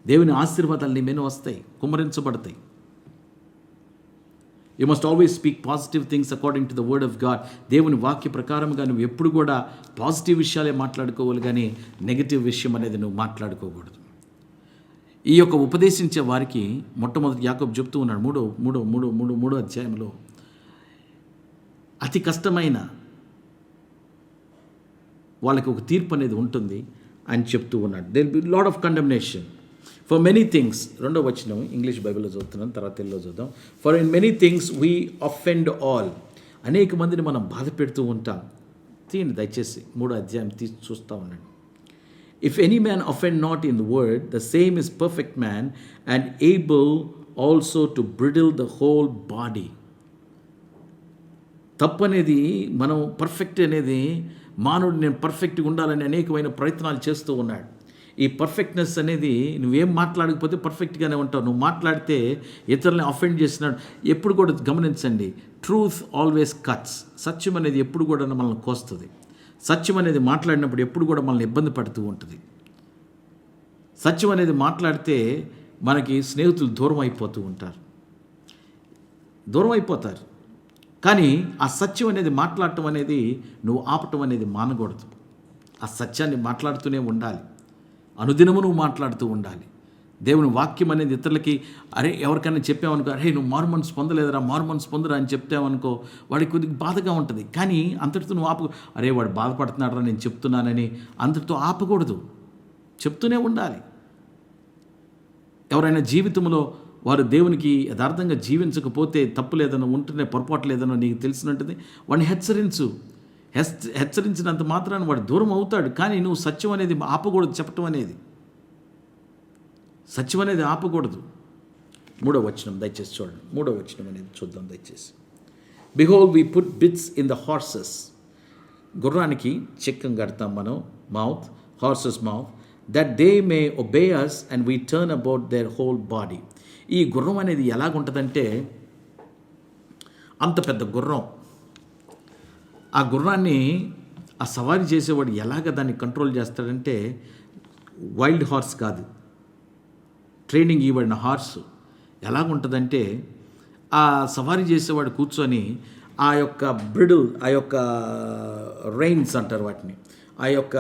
దేవుని ఆశీర్వాదాలు నీ మీద వస్తాయి, కుమ్మరించబడతాయి. You must always speak positive things according to the word of God. దేవుని వాక్య ప్రకారంగా నువ్వు ఎప్పుడు కూడా పాజిటివ్ విషయాలే మాట్లాడుకోవాలి, కానీ నెగిటివ్ విషయం అనేది నువ్వు మాట్లాడుకోకూడదు. ఈ యొక్క ఉపదేశించే వారికి మొట్టమొదటి యాకోబు చెప్తూ ఉన్నాడు, మూడో అధ్యాయంలో, అతి కష్టమైన వాళ్ళకి ఒక తీర్పు అనేది ఉంటుంది అని చెప్తూ ఉన్నాడు. There will be lot of condemnation for many things. రెండో వచనం ఇంగ్లీష్ బైబిల్లో చదువుతున్నాను, తర్వాత తెలుగులో చూద్దాం. For in many things we offend all. అనేక మందిని మనం బాధ పెడుతూ ఉంటాం. దయచేసి 3వ అధ్యాయం చూస్తూ ఉన్నాడు. If any man offend not in the word, the same is perfect man and able also to bridle the whole body. తప్పు అనేది మనం పర్ఫెక్ట్ అనేది మానవుడు నేను పర్ఫెక్ట్గా ఉండాలని అనేకమైన ప్రయత్నాలు చేస్తూ ఉన్నాడు. ఈ పర్ఫెక్ట్నెస్ అనేది నువ్వేం మాట్లాడకపోతే పర్ఫెక్ట్గానే ఉంటావు. నువ్వు మాట్లాడితే ఇతరులని అఫెండ్ చేసినాడు. ఎప్పుడు కూడా గమనించండి, ట్రూత్ ఆల్వేస్ కట్స్. సత్యం అనేది ఎప్పుడు కూడా మనల్ని కోస్తుంది. సత్యం అనేది మాట్లాడినప్పుడు ఎప్పుడు కూడా మనల్ని ఇబ్బంది పడుతూ ఉంటుంది. సత్యం అనేది మాట్లాడితే మనకి స్నేహితులు దూరం అయిపోతారు. కానీ ఆ సత్యం అనేది మాట్లాడటం అనేది నువ్వు ఆపటం అనేది మానకూడదు. ఆ సత్యాన్ని మాట్లాడుతూనే ఉండాలి. అనుదినము నువ్వు మాట్లాడుతూ ఉండాలి. దేవుని వాక్యం అనేది ఇతరులకి ఎవరికైనా చెప్పామనుకో, నువ్వు మారుమనసు పొందరా అని చెప్తావనుకో, వాడికి కొద్దిగా బాధగా ఉంటుంది. కానీ అంతటితో నువ్వు వాడు బాధపడుతున్నాడరా నేను చెప్తున్నానని అంతటితో ఆపకూడదు, చెప్తూనే ఉండాలి. ఎవరైనా జీవితంలో వారు దేవునికి యథార్థంగా జీవించకపోతే, తప్పు లేదనో ఉంటేనే పొరపాటు లేదనో నీకు తెలిసినట్టుంది, వాడిని హెచ్చరించినంత మాత్రాన్ని వాడు దూరం అవుతాడు. కానీ నువ్వు సత్యం అనేది ఆపకూడదు. చెప్పటం అనేది సత్యం అనేది ఆపకూడదు. 3వ వచనం దయచేసి చూడండి. 3వ వచనం అనేది చూద్దాం దయచేసి. Behold we put bits in the horses. గుర్రానికి చెక్కం కడతాం మనం, horses mouth, that they may obey us and we turn about their whole body. ఈ గుర్రం అనేది ఎలాగుంటుందంటే, అంత పెద్ద గుర్రం. ఆ గుర్రాన్ని ఆ సవారీ చేసేవాడు ఎలాగ దాన్ని కంట్రోల్ చేస్తాడంటే, వైల్డ్ హార్స్ కాదు, ట్రైనింగ్ ఇవ్వబడిన హార్స్. ఎలాగుంటుందంటే, ఆ సవారీ చేసేవాడు కూర్చొని ఆ యొక్క బ్రిడిల్, ఆ యొక్క రైన్స్ అంటారు వాటిని, ఆ యొక్క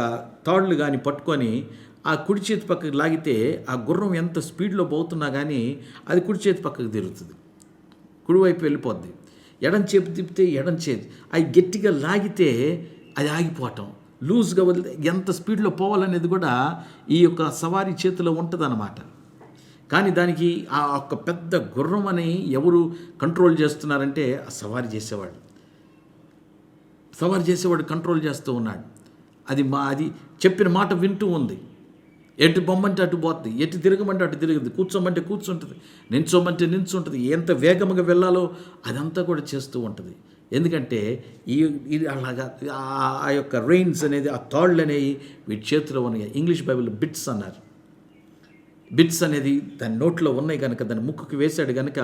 తాళ్ళు కానీ పట్టుకొని ఆ కుడి చేతి పక్కకు లాగితే ఆ గుర్రం ఎంత స్పీడ్లో పోతున్నా కానీ అది కుడి చేతి పక్కకు తిరుగుతుంది, కుడివైపు వెళ్ళిపోద్ది. ఎడం చేపు తిప్పితే ఎడం చేతి, అది గట్టిగా లాగితే అది ఆగిపోవటం, లూజ్గా వదిలితే ఎంత స్పీడ్లో పోవాలనేది కూడా ఈ యొక్క సవారీ చేతిలో ఉంటుందన్నమాట. కానీ దానికి ఆ ఒక్క పెద్ద గుర్రం అని ఎవరు కంట్రోల్ చేస్తున్నారంటే ఆ సవారీ చేసేవాడు కంట్రోల్ చేస్తూ ఉన్నాడు. అది చెప్పిన మాట వింటూ ఉంది. ఎటు బొమ్మంటే అటు పోతుంది, ఎటు తిరగమంటే అటు తిరుగుతుంది, కూర్చోమంటే కూర్చుంటుంది, నించోమంటే నించుంటుంది, ఎంత వేగముగా వెళ్ళాలో అదంతా కూడా చేస్తూ ఉంటుంది. ఎందుకంటే ఇది అలాగా ఆ యొక్క రెయిన్స్ అనేది, ఆ తాళ్ళు అనేవి వీటి చేతిలో ఉన్నాయి. ఇంగ్లీష్ బైబిల్లో బిట్స్ అన్నారు. బిట్స్ అనేది దాని నోట్లో ఉన్నాయి కనుక, దాని ముక్కుకి వేశాడు కనుక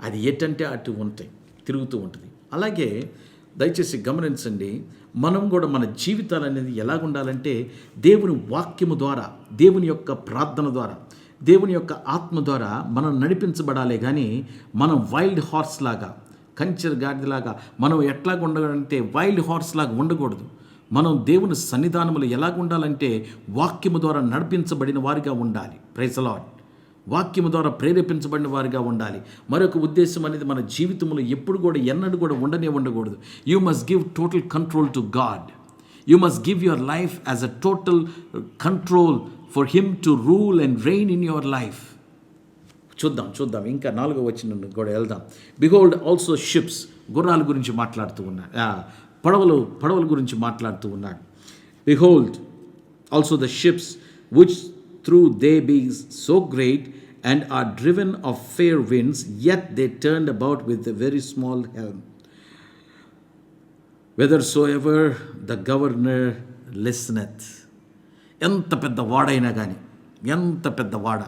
అది ఎటంటే అటు ఉంటాయి, తిరుగుతూ ఉంటుంది. అలాగే దయచేసి గమనించండి, మనం కూడా మన జీవితాలు అనేది ఎలాగుండాలంటే దేవుని వాక్యము ద్వారా, దేవుని యొక్క ప్రార్థన ద్వారా, దేవుని యొక్క ఆత్మ ద్వారా మనం నడిపించబడాలి. కానీ మనం వైల్డ్ హార్స్ లాగా, కంచెర్ గాడిదలాగా మనం ఎట్లాగా ఉండాలంటే వైల్డ్ హార్స్ లాగా ఉండకూడదు. మనం దేవుని సన్నిధానములు ఎలాగ ఉండాలంటే వాక్యము ద్వారా నడిపించబడిన వారిగా ఉండాలి. Praise the Lord. వాక్యము ద్వారా ప్రేరేపించబడిన వారిగా ఉండాలి. మరొక ఉద్దేశం అనేది మన జీవితంలో ఎప్పుడు కూడా ఎన్నడూ కూడా ఉండకూడదు. You must give total control to God. You must give your life as a total control for him to rule and rain in your life. చూద్దాం ఇంకా 4వ వచనం కూడా వెళ్దాం. బిహోల్డ్ ఆల్సో షిప్స్, గుర్రాల గురించి మాట్లాడుతూ ఉన్నాడు. పడవల గురించి మాట్లాడుతూ ఉన్నాడు. Behold also the ships which through they be so great and are driven of fair winds, yet they turned about with a very small helm, whithersoever the governor listeneth. ఎంత పెద్ద వాడైనా కానీ, ఎంత పెద్ద వాడ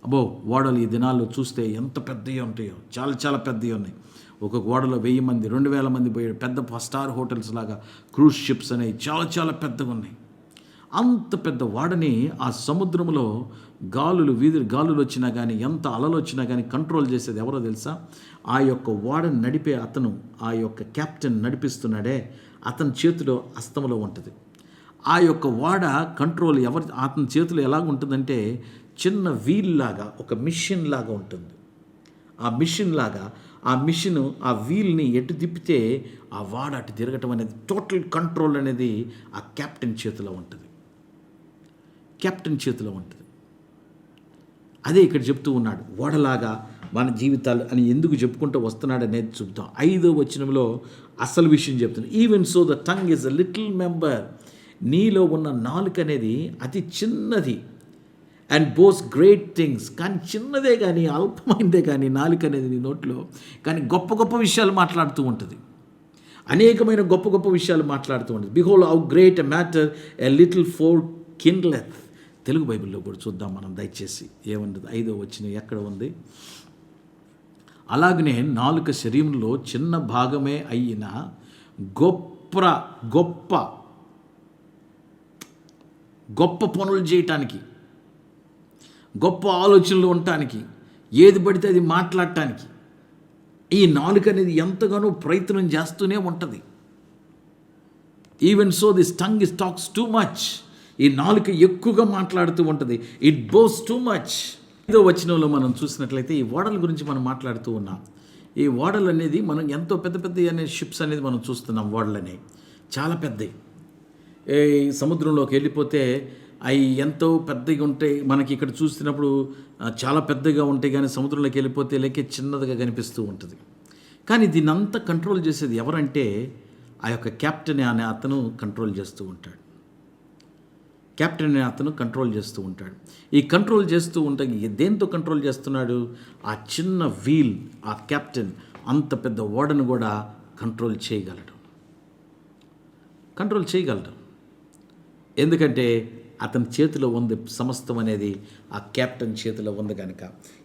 అబ్బో, ఓడలు ఈ దినాల్లో చూస్తే ఎంత పెద్దవి ఉంటాయో, చాలా పెద్దవి ఉన్నాయి. ఒక్కొక్క ఓడలో 1000 మంది 2000 మంది పోయాడు. పెద్ద స్టార్ హోటల్స్ లాగా క్రూజ్ షిప్స్ అనేవి చాలా పెద్దగా ఉన్నాయి. అంత పెద్ద వాడని ఆ సముద్రంలో గాలులు వచ్చినా కానీ, ఎంత అలలు వచ్చినా కానీ కంట్రోల్ చేసేది ఎవరో తెలుసా? ఆ యొక్క వాడని నడిపే అతను, ఆ యొక్క కెప్టెన్ నడిపిస్తున్నాడే, అతని చేతిలో హస్తములో ఉంటుంది. ఆ యొక్క వాడ కంట్రోల్ అతని చేతిలో ఎలాగ ఉంటుందంటే, చిన్న వీల్ లాగా, ఒక మిషన్ లాగా ఉంటుంది. ఆ మిషన్ ఆ వీల్ని ఎటు తిప్పితే ఆ వాడ అటు తిరగటం అనేది, టోటల్ కంట్రోల్ అనేది ఆ కెప్టెన్ చేతిలో ఉంటుంది. అదే ఇక్కడ చెప్తూ ఉన్నాడు. ఓడలాగా మన జీవితాలు అని ఎందుకు చెప్పుకుంటూ వస్తున్నాడు అనేది చూద్దాం. 5వ వచనంలో అసలు విషయం చెప్తున్నాడు. Even so the tongue is a little member, నీలో ఉన్న నాలుక అనేది అతి చిన్నది. అండ్ బోస్ గ్రేట్ థింగ్స్, కానీ చిన్నదే కానీ, అల్పమైనదే కానీ నాలుక అనేది నీ నోట్లో, కానీ గొప్ప విషయాలు మాట్లాడుతూ ఉంటుంది. అనేకమైన గొప్ప విషయాలు మాట్లాడుతూ ఉంటుంది. Behold how great a matter a little fire kindleth. Telugu బైబిల్లో కూడా చూద్దాం మనం దయచేసి. ఏముంటుంది 5వ వచనం ఎక్కడ ఉంది? అలాగనే నాలుక శరీరంలో చిన్న భాగమే అయిన గొప్ప పనులు చేయటానికి, గొప్ప ఆలోచనలు ఉండటానికి, ఏది పడితే అది మాట్లాడటానికి ఈ నాలుక అనేది ఎంతగానో ప్రయత్నం చేస్తూనే ఉంటుంది. Even so this tongue is talks too much. ఈ నాలుక ఎక్కువగా మాట్లాడుతూ ఉంటుంది. It boasts too much. 5వ వచనంలో మనం చూసినట్లయితే ఈ ఓడల గురించి మనం మాట్లాడుతూ ఉన్నాం. ఈ ఓడలు అనేది మనం ఎంతో పెద్ద అనే షిప్స్ అనేది మనం చూస్తున్నాం. ఓడలు అనేవి చాలా పెద్దవి. ఈ సముద్రంలోకి వెళ్ళిపోతే అవి ఎంతో పెద్దగా ఉంటాయి. మనకి ఇక్కడ చూస్తున్నప్పుడు చాలా పెద్దగా ఉంటాయి, కానీ సముద్రంలోకి వెళ్ళిపోతే లేకే చిన్నదిగా కనిపిస్తూ ఉంటుంది. కానీ దీన్ని అంతా కంట్రోల్ చేసేది ఎవరంటే ఆ యొక్క కెప్టెన్ అనే అతను కంట్రోల్ చేస్తూ ఉంటాడు. ఈ కంట్రోల్ చేస్తూ ఉంటే దేంతో కంట్రోల్ చేస్తున్నాడు? ఆ చిన్న వీల్, ఆ కెప్టెన్ అంత పెద్ద ఓడను కూడా కంట్రోల్ చేయగలడు. ఎందుకంటే అతని చేతిలో ఉంది సమస్తం అనేది, ఆ కెప్టెన్ చేతిలో ఉంది కనుక.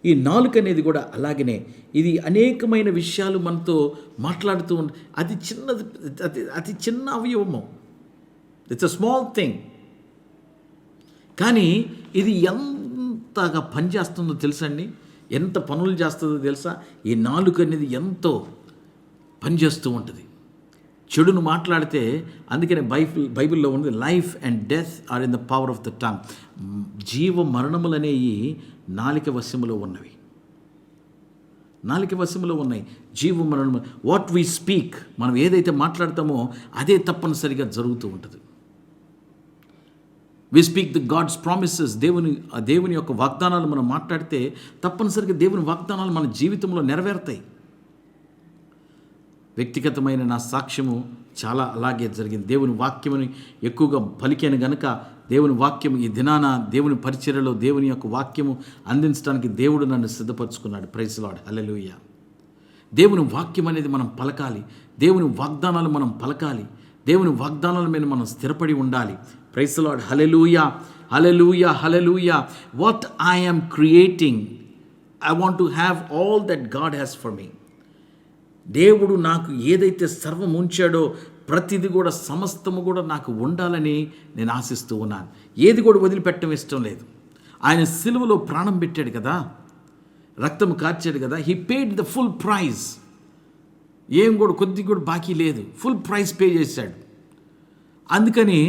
ఈ నాలుక అనేది కూడా అలాగనే, ఇది అనేకమైన విషయాలు మనతో మాట్లాడుతూ అతి చిన్న అవయవము. It's a small thing. కానీ ఇది ఎంతగా పనిచేస్తుందో తెలుసండి, ఎంత పనులు చేస్తుందో తెలుసా? ఈ నాలుక అనేది ఎంతో పనిచేస్తూ ఉంటుంది. చెడును మాట్లాడితే, అందుకనే బైబిల్లో ఉంది life and death are in the power of the tongue. జీవ మరణములు అనేవి నాలుక వశములో ఉన్నాయి. జీవ మరణము, వాట్ వీ స్పీక్, మనం ఏదైతే మాట్లాడతామో అదే తప్పనిసరిగా జరుగుతూ ఉంటుంది. We speak the God's promises, దేవుని యొక్క వాగ్దానాలు మనం మాట్లాడితే తప్పనిసరిగా దేవుని వాగ్దానాలు మన జీవితంలో నెరవేరుతాయి. వ్యక్తిగతమైన నా సాక్ష్యము చాలా అలాగే జరిగింది. దేవుని వాక్యముని ఎక్కువగా పలికాను గనుక దేవుని వాక్యం ఈ దినాన దేవుని పరిచర్యలో దేవుని యొక్క వాక్యము అందించడానికి దేవుడు నన్ను సిద్ధపరచుకున్నాడు. Praise the Lord. హల్లెలూయా. దేవుని వాక్యం అనేది మనం పలకాలి, దేవుని వాగ్దానాలు మనం పలకాలి, దేవుని వాగ్దానాల మీద మనం స్థిరపడి ఉండాలి. Praise the Lord. Hallelujah, hallelujah, hallelujah. What I am creating, I want to have all that God has for me. దేవుడు నాకు ఏదైతే సర్వం ఉంచాడో ప్రతిది కూడా, సమస్తము కూడా నాకు ఉండాలని నేను ఆశిస్తూ ఉన్నాను. ఏది కూడా వదిలిపెట్టడం ఇష్టం లేదు. ఆయన సిలువలో ప్రాణం పెట్టాడు కదా, రక్తం కార్చాడు కదా. He paid the full price. ఏం కూడా కొద్ది కూడా బాకీ లేదు, ఫుల్ ప్రైజ్ పే చేశాడు. అందుకని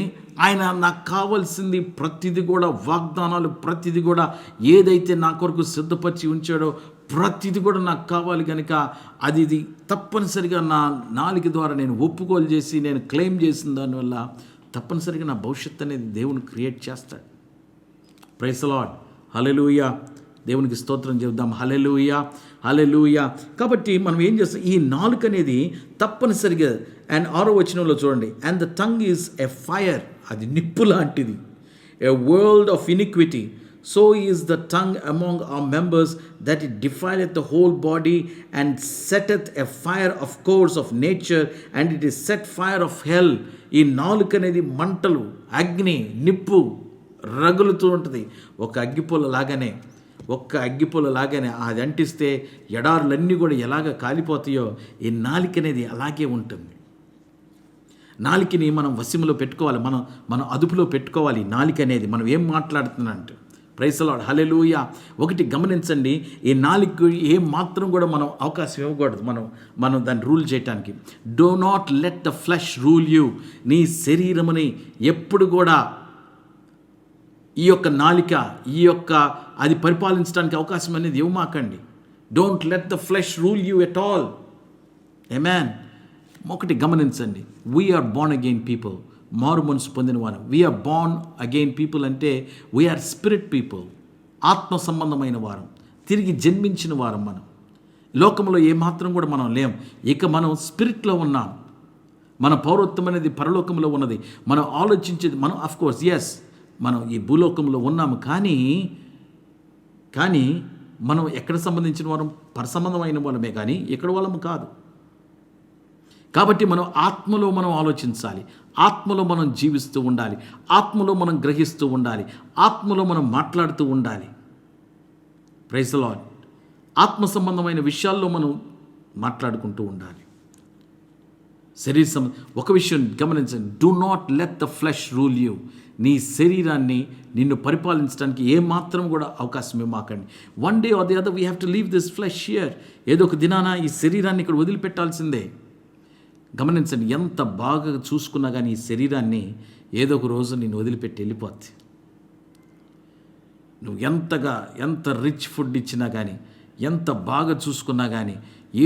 ఆయన నాకు కావాల్సింది ప్రతిది కూడా, వాగ్దానాలు ప్రతిది కూడా, ఏదైతే నా కొరకు సిద్ధపరిచి ఉంచాడో ప్రతిది కూడా నాకు కావాలి. కనుక ఇది తప్పనిసరిగా నా నాలుక ద్వారా నేను ఒప్పుకోలు చేసి నేను క్లెయిమ్ చేసిన దానివల్ల తప్పనిసరిగా నా భవిష్యత్తు అనేది దేవుని క్రియేట్ చేస్తాడు. Praise the Lord. హల్లెలూయా. దేవునికి స్తోత్రం చెబుదాం. హల్లెలూయా, హల్లెలూయా. కాబట్టి మనం ఏం చేస్తాం, ఈ నాలుక అనేది తప్పనిసరిగా, అండ్ 6వ వచనంలో చూడండి, and the tongue is a fire, అది నిప్పు లాంటిది, a world of iniquity. So is the tongue among our members, that it defileth the whole body, and setteth a fire of course of nature, and it is set fire of hell. ఈ నాలుక అనేది మంటలు, అగ్ని, నిప్పు రగులుతూ ఉంటుంది. ఒక అగ్గిపుల్ల లాగానే అది అంటిస్తే ఎడారులన్నీ కూడా ఎలాగ కాలిపోతాయో ఈ నాలుక అనేది అలాగే ఉంటుంది. నాలుకని మనం వశంలో పెట్టుకోవాలి, మనం అదుపులో పెట్టుకోవాలి. నాలుక అనేది మనం ఏం మాట్లాడుతున్నట్టు. Praise the Lord. హల్లెలూయా. ఒకటి గమనించండి, ఈ నాలుగు ఏం మాత్రం కూడా మనం అవకాశం ఇవ్వకూడదు మనం దాన్ని రూల్ చేయటానికి. Do not let the flesh rule you. నీ శరీరముని ఎప్పుడు కూడా ఈ యొక్క నాలిక, అది పరిపాలించడానికి అవకాశం అనేది ఇవ్వమాకండి. Don't let the flesh rule you at all. Amen. ఒకటి గమనించండి, వీఆర్ బోర్న్ అగైన్ పీపుల్, మారు మనసు పొందిన వారు. వీఆర్ బోర్న్ అగైన్ పీపుల్ అంటే వీఆర్ స్పిరిట్ పీపుల్, ఆత్మ సంబంధమైన వారం, తిరిగి జన్మించిన వారం. మనం లోకంలో ఏమాత్రం కూడా మనం లేం, ఇక మనం స్పిరిట్లో ఉన్నాం. మన పౌరత్వం అనేది పరలోకంలో ఉన్నది. మనం ఆలోచించేది, మనం అఫ్కోర్స్ ఎస్ మనం ఈ భూలోకంలో ఉన్నాము, కానీ మనం ఎక్కడ సంబంధించిన వారం, పరసంబంధమైన వాళ్ళమే, కానీ ఎక్కడ వాళ్ళము కాదు. కాబట్టి మనం ఆత్మలో మనం ఆలోచించాలి, ఆత్మలో మనం జీవిస్తూ ఉండాలి, ఆత్మలో మనం గ్రహిస్తూ ఉండాలి, ఆత్మలో మనం మాట్లాడుతూ ఉండాలి. Praise the Lord. ఆత్మ సంబంధమైన విషయాల్లో మనం మాట్లాడుకుంటూ ఉండాలి. ఒక విషయం గమనించండి, do not let the flesh rule you. నీ శరీరాన్ని నిన్ను పరిపాలించడానికి ఏమాత్రం కూడా అవకాశం ఇవ్వమాకండి. One day or the other we have to leave this flesh here. ఏదో ఒక దినాన ఈ శరీరాన్ని ఇక్కడ వదిలిపెట్టాల్సిందే. గమనించండి, ఎంత బాగా చూసుకున్నా కానీ ఈ శరీరాన్ని ఏదో ఒక రోజు నేను వదిలిపెట్టి వెళ్ళిపోద్ది. నువ్వు ఎంత రిచ్ ఫుడ్ ఇచ్చినా కానీ, ఎంత బాగా చూసుకున్నా కానీ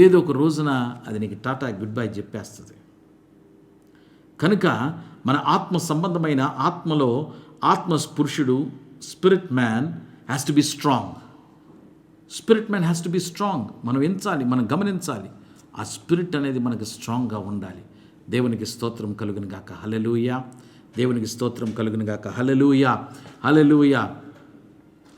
ఏదో ఒక రోజున అది నీకు టాటా గుడ్ బై చెప్పేస్తుంది. కనుక మన ఆత్మ సంబంధమైన ఆత్మలో పురుషుడు, spirit man has to be strong. Spirit man has to be strong. మనం ఎంచాలి, మనం గమనించాలి, ఆ స్పిరిట్ అనేది మనకు స్ట్రాంగ్గా ఉండాలి. దేవునికి స్తోత్రం కలుగును గాక. హల్లెలూయా. దేవునికి స్తోత్రం కలుగును గాక. హల్లెలూయా, హల్లెలూయా.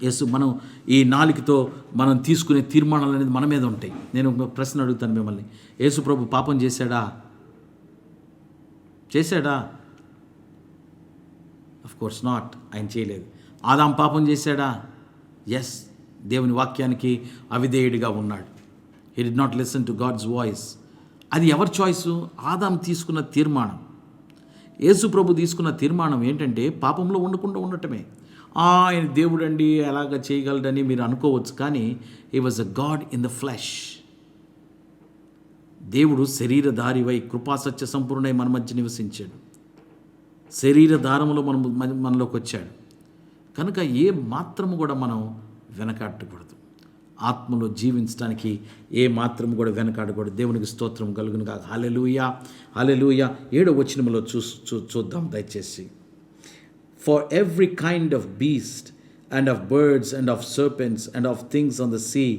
యేసు, మనం ఈ నాలుకతో మనం తీసుకునే తీర్మానాలు అనేది మన మీద ఉంటాయి. నేను ఒక ప్రశ్న అడుగుతాను మిమ్మల్ని, యేసు ప్రభు పాపం చేశాడా? Of course not. ఆయన చేయలేదు. ఆదాం పాపం చేశాడా? ఎస్. దేవుని వాక్యానికి అవిధేయుడిగా ఉన్నాడు. He did not listen to God's voice. అది ఎవరి చాయిసు? ఆదాం తీసుకున్న తీర్మానం. యేసు ప్రభు తీసుకున్న తీర్మానం ఏంటంటే పాపంలో ఉండకుండా ఉండటమే. ఆయన దేవుడండి, ఎలాగ చేయగలడని మీరు అనుకోవచ్చు, కానీ he was a God in the flesh. దేవుడు శరీరధారివై కృపాసత్య సంపూర్ణై మన మధ్య నివసించాడు. శరీరధారములో మనలోకి వచ్చాడు. కనుక ఏ మాత్రము కూడా మనం వెనకాడకూడదు. ఆత్మలో జీవించడానికి ఏ మాత్రం కూడా వెనకాడకూడదు. దేవునికి స్తోత్రం కలుగును గాక. హల్లెలూయా, హల్లెలూయా. 7వ వచనంలో చూద్దాం దయచేసి. For every kind of beast and of birds and of serpents and of things on the sea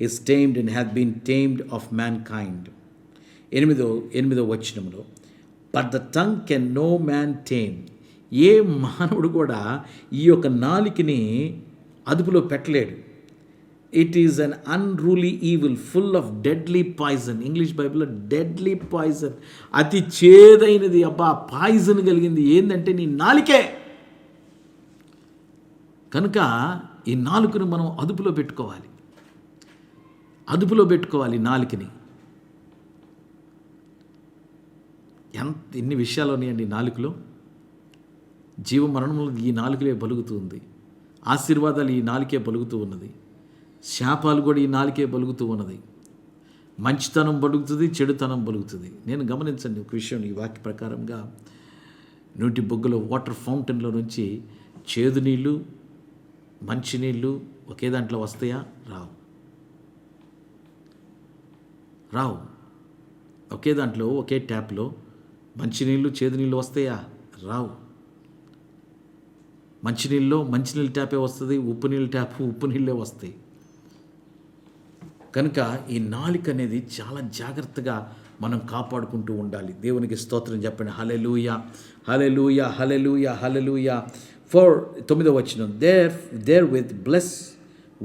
is tamed and hath been tamed of mankind. 8వ వచనంలో, but the tongue can no man tame. ఏ మానవుడు కూడా ఈ యొక్క నాలుకని అదుపులో పెట్టలేడు. It is an unruly evil full of deadly poison. English బైబిల్లో డెడ్లీ పాయిజన్, అతి చేదైనది, అబ్బా పాయిజన్ కలిగింది ఏంటంటే నీ నాలికే. కనుక ఈ నాలుకను మనం అదుపులో పెట్టుకోవాలి, అదుపులో పెట్టుకోవాలి నాలుకని. ఎన్ని విషయాలు ఉన్నాయండి నాలుకలో. జీవ మరణములు ఈ నాలుకలే పలుకుతుంది, ఆశీర్వాదాలు ఈ నాలుకే పలుకుతూ ఉన్నది, శాపాలు కూడా ఈ నాలుకే పలుకుతూ ఉన్నది. మంచితనం పలుకుతుంది, చెడుతనం పలుకుతుంది. నేను గమనించండి ఒక విషయం, ఈ వాక్య ప్రకారంగా నీటి బొగ్గులో వాటర్ ఫౌంటైన్లో నుంచి చేదు నీళ్ళు మంచినీళ్ళు ఒకే దాంట్లో వస్తాయా? రావు. ఒకే దాంట్లో ఒకే ట్యాప్లో మంచినీళ్ళు చేదు నీళ్ళు వస్తాయా? రావు. మంచినీళ్ళలో మంచినీళ్ళ ట్యాపే వస్తుంది, ఉప్పు నీళ్ళ ట్యాప్ ఉప్పు నీళ్ళే వస్తాయి. కనుక ఈ నాలుక అనేది చాలా జాగ్రత్తగా మనం కాపాడుకుంటూ ఉండాలి. దేవునికి స్తోత్రం చెప్పండి. హల్లెలూయా, హల్లెలూయా, హల్లెలూయా, హల్లెలూయా. For 9వ వచనం, therewith bless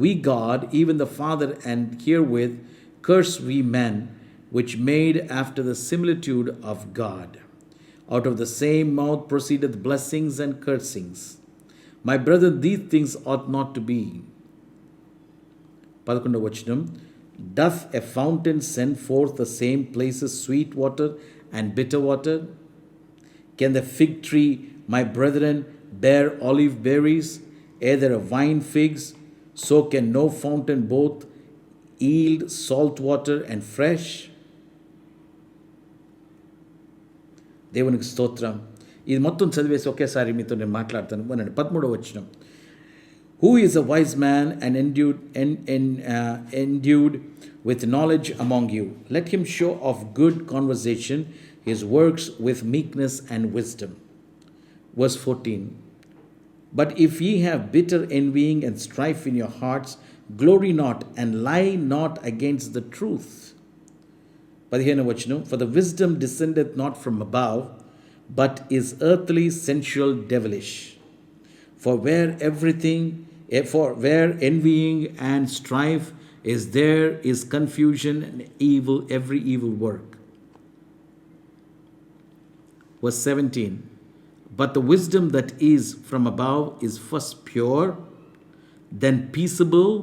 we God, even the Father, and herewith curse we men, which made after the similitude of God. Out of the same mouth proceedeth blessings and cursings. My brother, these things ought not to be. 11వ వచనం, doth a fountain send forth the same places sweet water and bitter water? Can the fig tree, my brethren, bear olive berries, either a vine figs? So can no fountain both yield salt water and fresh. దేవునికి స్తోత్రం. ఇది మొత్తం చదివేసి ఒకేసారి మీతో నేను మాట్లాడతాను. 13వ వచనం, who is a wise man and endued with knowledge among you? Let him show of good conversation his works with meekness and wisdom. Verse 14, but if ye have bitter envying and strife in your hearts, glory not and lie not against the truth. 15వ వచనం, for the wisdom descendeth not from above, but is earthly, sensual, devilish. For where envying and strife is, there is confusion and evil, every evil work. Verse 17, but the wisdom that is from above is first pure, then peaceable,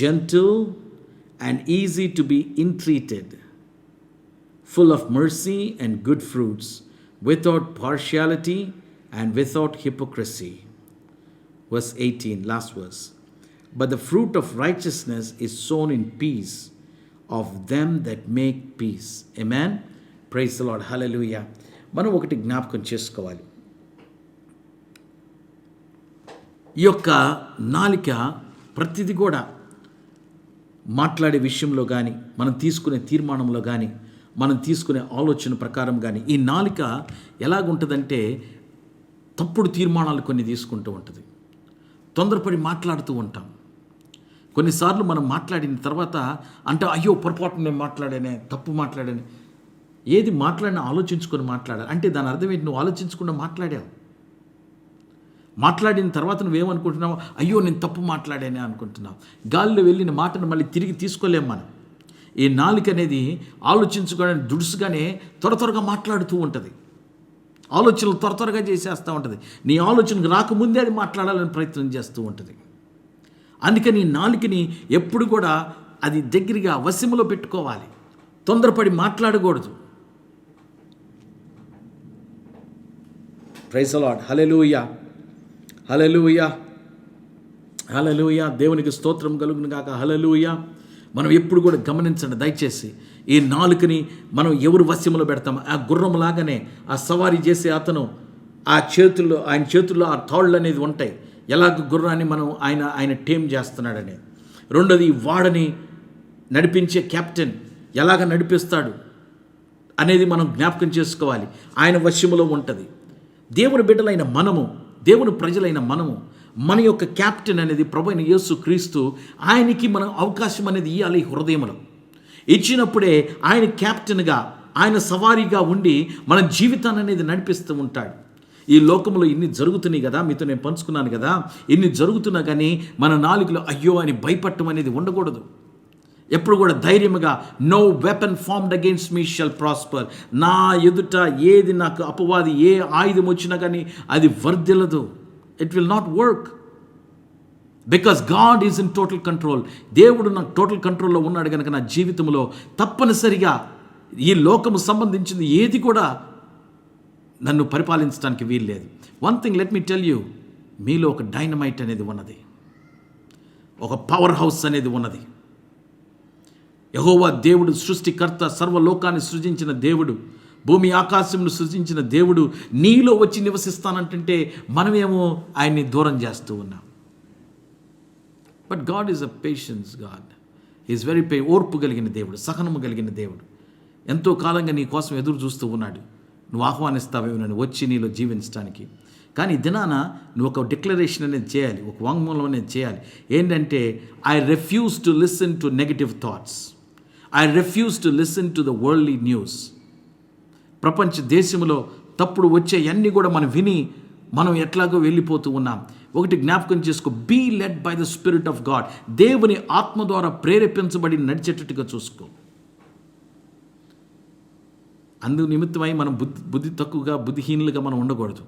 gentle, and easy to be entreated, full of mercy and good fruits, without partiality and without hypocrisy. Verse 18, last verse, but the fruit of righteousness is sown in peace of them that make peace. Amen. Praise the Lord. Hallelujah. మనం ఒకటి జ్ఞాపకం చేసుకోవాలి. ఈ యొక్క నాలిక ప్రతిదీ కూడా మాట్లాడే విషయంలో కానీ, మనం తీసుకునే తీర్మానంలో కానీ, మనం తీసుకునే ఆలోచన ప్రకారం కానీ, ఈ నాలిక ఎలాగుంటుందంటే తప్పుడు తీర్మానాలు కొన్ని తీసుకుంటూ ఉంటుంది. తొందరపడి మాట్లాడుతూ ఉంటాం. కొన్నిసార్లు మనం మాట్లాడిన తర్వాత అంటే అయ్యో పొరపాటు నేను మాట్లాడానే, తప్పు మాట్లాడానే. ఏది మాట్లాడినా ఆలోచించుకొని మాట్లాడాలి. అంటే దాని అర్థం ఏంటి? నువ్వు ఆలోచించకుండా మాట్లాడావు. మాట్లాడిన తర్వాత నువ్వేమనుకుంటున్నావు? అయ్యో నేను తప్పు మాట్లాడానే అనుకుంటున్నావు. గాలిలో వెళ్ళిన మాటను మళ్ళీ తిరిగి తీసుకోలేం మనం. ఈ నాలుక అనేది ఆలోచించుకోవడానికి దుడుసుగానే త్వరగా మాట్లాడుతూ ఉంటుంది. ఆలోచనలు త్వరగా చేసేస్తూ ఉంటుంది. నీ ఆలోచనకు రాకముందే అది మాట్లాడాలని ప్రయత్నం చేస్తూ ఉంటుంది. అందుకని ఈ నాలుకని ఎప్పుడు కూడా అది దగ్గరగా వశములో పెట్టుకోవాలి. తొందరపడి మాట్లాడకూడదు. Praise the Lord. Hallelujah, hallelujah, hallelujah. దేవునికి స్తోత్రం కలుగును గాక. హల్లెలూయా. మనం ఎప్పుడు కూడా గమనించండి దయచేసి, ఈ నాలుకని మనం ఎవరు వశంలో పెడతాం? ఆ గుర్రం లాగానే ఆ సవారీ చేసే అతను ఆయన చేతుల్లో ఆ తాళ్ళు అనేది ఉంటాయి. ఎలాగ గుర్రాన్ని మనం ఆయన టేమ్ చేస్తున్నాడని. రెండోది, వాడని నడిపించే కెప్టెన్ ఎలాగ నడిపిస్తాడు అనేది మనం జ్ఞాపకం చేసుకోవాలి. ఆయన వశములో ఉంటుంది. దేవుని బిడ్డలైన మనము, దేవుని ప్రజలైన మనము, మన యొక్క క్యాప్టెన్ అనేది ప్రభువైన యేసు క్రీస్తు. ఆయనకి మనం అవకాశం అనేది ఇవ్వాలి హృదయంలో. ఇచ్చినప్పుడే ఆయన క్యాప్టెన్గా, ఆయన సవారీగా ఉండి మన జీవితాన్ని అనేది నడిపిస్తూ ఉంటాడు. ఈ లోకంలో ఇన్ని జరుగుతున్నాయి కదా, మీతో నేను పంచుకున్నాను కదా, ఇన్ని జరుగుతున్నా కానీ మన నాలుకలో అయ్యో అని భయపడటం అనేది ఉండకూడదు. ఎప్పుడు కూడా ధైర్యముగా no weapon formed against me shall prosper, నా ఎదుట ఏది నాకు అపవాది ఏ ఆయుధం వచ్చినా కానీ అది వర్ధిల్లదు. It will not work because God is in total control. దేవుడు నాకు టోటల్ కంట్రోల్లో ఉన్నాడు కనుక నా జీవితంలో తప్పనిసరిగా ఈ లోకము సంబంధించింది ఏది కూడా నన్ను పరిపాలించడానికి వీల్లేదు. One thing let me tell you, మీలో ఒక డైనమైట్ అనేది ఉన్నది, ఒక పవర్ హౌస్ అనేది ఉన్నది. యెహోవా దేవుడు సృష్టికర్త, సర్వలోకాన్ని సృజించిన దేవుడు, భూమి ఆకాశంను సృజించిన దేవుడు నీలో వచ్చి నివసిస్తానంటుంటే మనమేమో ఆయన్ని దూరం చేస్తూ ఉన్నాం. But God is a patience God. Is very ఓర్పు కలిగిన దేవుడు, సహనము కలిగిన దేవుడు. ఎంతో కాలంగా నీ కోసం ఎదురు చూస్తూ ఉన్నాడు. నువ్వు ఆహ్వానిస్తావేమో నన్ను వచ్చి నీలో జీవించడానికి. కానీ దినాన నువ్వు ఒక డిక్లరేషన్ అనేది చేయాలి, ఒక వాంగ్మూలం అనేది చేయాలి. ఏంటంటే I refuse to listen to negative thoughts, I refuse to listen to the worldly news. ప్రపంచ దేశంలో తప్పుడు వచ్చే అన్నీ కూడా మనం విని మనం ఎట్లాగో వెళ్ళిపోతూ ఉన్నాం. ఒకటి జ్ఞాపకం చేసుకో, be led by the spirit of God. దేవుని ఆత్మ ద్వారా ప్రేరేపించబడి నడిచేటట్టుగా చూసుకో. అందు నిమిత్తమై మనం బుద్ధి తక్కువగా, బుద్ధిహీనులుగా మనం ఉండకూడదు.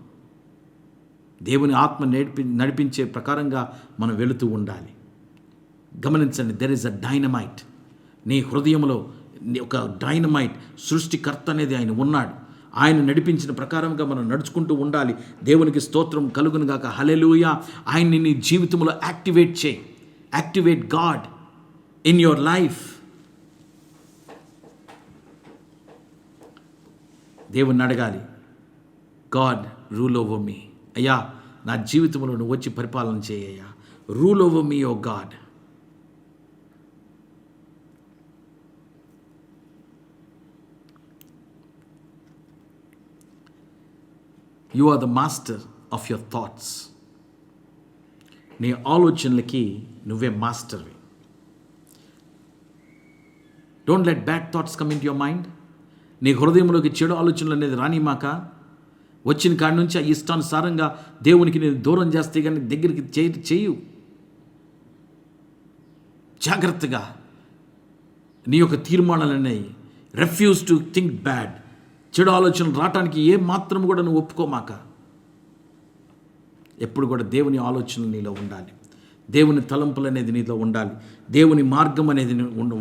దేవుని ఆత్మ నడిపించే ప్రకారంగా మనం వెళుతూ ఉండాలి. గమనించండి, దెర్ ఇస్ అ డైనమైట్. నీ హృదయంలో ఒక డైనమైట్ సృష్టికర్త అనేది ఆయన ఉన్నాడు. ఆయన నడిపించిన ప్రకారంగా మనం నడుచుకుంటూ ఉండాలి. దేవునికి స్తోత్రం కలుగును గాక. హల్లెలూయా. ఆయన్ని నీ జీవితంలో యాక్టివేట్ చేయి. Activate God in your life. దేవుణ్ణి అడగాలి, గాడ్ రూల్ ఓవర్ మీ. అయ్యా నా జీవితంలో నువ్వు వచ్చి పరిపాలన చేయ్యా. Rule over me oh God. You are the master of your thoughts. నీ ఆలోచనలకి నువ్వే మాస్టర్వి. Don't let bad thoughts come in to your mind. నీ హృదయంలోకి చెడు ఆలోచనలు అనేది రానిమాక. వచ్చిన కాడి నుంచి ఆ ఇష్టానుసారంగా దేవునికి నేను దూరం చేస్తే కానీ దగ్గరికి చేయు. జాగ్రత్తగా నీ యొక్క తీర్మానాలన్నీ రెఫ్యూజ్ టు థింక్ బ్యాడ్. చెడు ఆలోచనలు రావటానికి ఏ మాత్రం కూడా నువ్వు ఒప్పుకోమాక. ఎప్పుడు కూడా దేవుని ఆలోచనలు నీలో ఉండాలి, దేవుని తలంపులు అనేది నీలో ఉండాలి, దేవుని మార్గం అనేది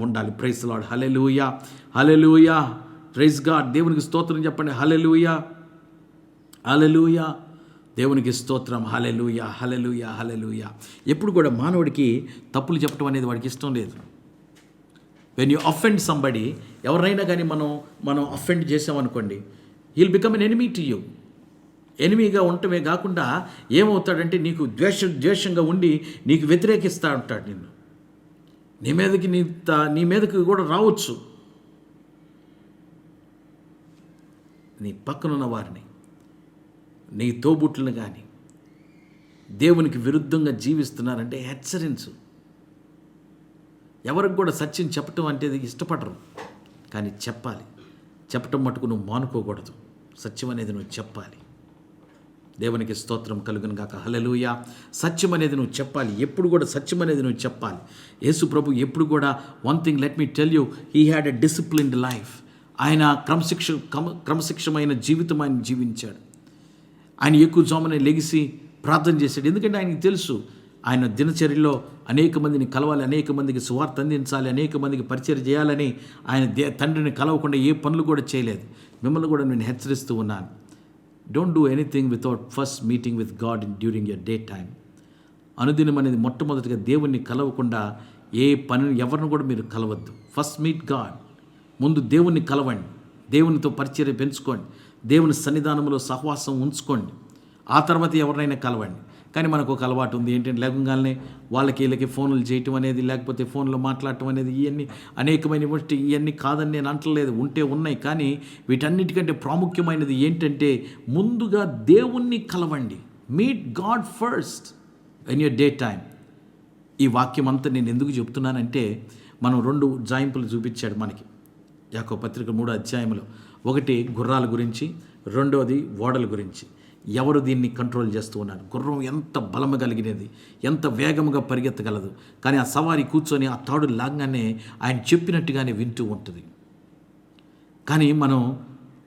ఉండాలి. Praise the Lord. Hallelujah, hallelujah, praise God. దేవునికి స్తోత్రం చెప్పండి. హల్లెలూయా, హల్లెలూయా, దేవునికి స్తోత్రం. హల్లెలూయా, హల్లెలూయా, హల్లెలూయా. ఎప్పుడు కూడా మానవుడికి తప్పులు చెప్పడం అనేది వాడికి ఇష్టం లేదు. వెన్ యూ అఫెండ్ సంబడి, ఎవరైనా కానీ మనం అఫెండ్ చేసామనుకోండి, he'll become an enemy to you. ఎనిమీగా ఉండటమే కాకుండా ఏమవుతాడంటే నీకు ద్వేషంగా ఉండి నీకు వ్యతిరేకిస్తూ ఉంటాడు. నీ మీదకి కూడా రావచ్చు. నీ పక్కనున్న వారిని, నీ తోబుట్లను కానీ దేవునికి విరుద్ధంగా జీవిస్తున్నారంటే హెచ్చరించు. ఎవరికి కూడా సత్యం చెప్పటం అంటే ఇష్టపడరు, కానీ చెప్పాలి. చెప్పటం మటుకు నువ్వు మానుకోకూడదు. సత్యం అనేది నువ్వు చెప్పాలి. దేవునికి స్తోత్రం కలుగును గాక. హల్లెలూయా. సత్యం అనేది నువ్వు చెప్పాలి. ఎప్పుడు కూడా సత్యం అనేది నువ్వు చెప్పాలి. యేసు ప్రభు ఎప్పుడు కూడా one thing let me tell you, he had a disciplined life. ఆయన క్రమశిక్షమైన జీవితం ఆయన జీవించాడు. ఆయన ఎక్కువ జామున లెగిసి ప్రార్థన చేశాడు. ఎందుకంటే ఆయనకి తెలుసు ఆయన దినచర్యలో అనేక మందిని కలవాలి, అనేక మందికి సువార్త అందించాలి, అనేక మందికి పరిచయం చేయాలని ఆయన తండ్రిని కలవకుండా ఏ పనులు కూడా చేయలేదు. మిమ్మల్ని కూడా నేను హెచ్చరిస్తూ ఉన్నాను. Don't do anything without first meeting with God during your day time. అనుదినం అనేది మొట్టమొదటిగా దేవుణ్ణి కలవకుండా ఏ పనిని ఎవరిని కూడా మీరు కలవద్దు. First meet God. ముందు దేవుణ్ణి కలవండి, దేవునితో పరిచర్య పెంచుకోండి, దేవుని సన్నిధానంలో సహవాసం ఉంచుకోండి. ఆ తర్వాత ఎవరినైనా కలవండి. కానీ మనకు ఒక అలవాటు ఉంది, ఏంటంటే లేకుండానే వాళ్ళకి వీళ్ళకి ఫోన్లు చేయటం అనేది, లేకపోతే ఫోన్లో మాట్లాడటం అనేది, ఇవన్నీ అనేకమైన ఇవన్నీ కాదని నేను అంటలేదు, ఉంటే ఉన్నాయి. కానీ వీటన్నిటికంటే ప్రాముఖ్యమైనది ఏంటంటే ముందుగా దేవుణ్ణి కలవండి. Meet God first in your day time. ఈ వాక్యం అంతా నేను ఎందుకు చెప్తున్నానంటే మనం 2 ఉజ్జాయింపులు చూపించాడు మనకి యాకోబు పత్రిక 3వ అధ్యాయంలో. ఒకటి గుర్రాల గురించి, రెండోది ఓడల గురించి. ఎవరు దీన్ని కంట్రోల్ చేస్తూ ఉన్నారు? గుర్రం ఎంత బలము కలిగినది, ఎంత వేగముగా పరిగెత్తగలదు. కానీ ఆ సవారి కూర్చొని ఆ తాడు లాగానే ఆయన చెప్పినట్టుగానే వింటూ ఉంటుంది. కానీ మనం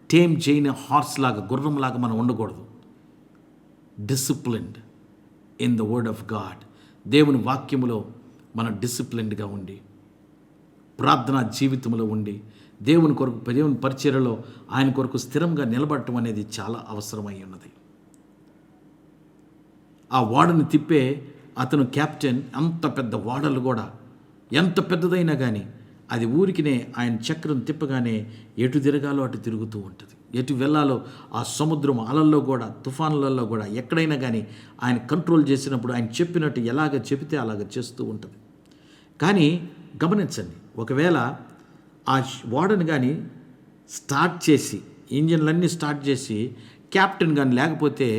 టేమ్ చేయని హార్స్ లాగా, గుర్రంలాగా మనం ఉండకూడదు. Disciplined in the word of God. దేవుని వాక్యములో మనం డిసిప్లిన్డ్గా ఉండి, ప్రార్థనా జీవితంలో ఉండి, దేవుని కొరకు, దేవుని పరిచర్యలో ఆయన కొరకు స్థిరంగా నిలబడటం అనేది చాలా అవసరమై ఉన్నది. ఆ ఓడను తిప్పే అతను కెప్టెన్, అంత పెద్ద ఓడలు కూడా ఎంత పెద్దదైనా కానీ అది ఊరికినే ఆయన చక్రం తిప్పగానే ఎటు తిరగాలో అటు తిరుగుతూ ఉంటుంది. ఎటు వెళ్ళాలో ఆ సముద్రం అలల్లో కూడా, తుఫానులలో కూడా ఎక్కడైనా కానీ ఆయన కంట్రోల్ చేసినప్పుడు ఆయన చెప్పినట్టు ఎలాగ చెబితే అలాగ చేస్తూ ఉంటుంది. కానీ గమనించండి, ఒకవేళ ఆ ఓడను కానీ స్టార్ట్ చేసి, ఇంజన్లన్నీ స్టార్ట్ చేసి క్యాప్టెన్ కానీ లేకపోతే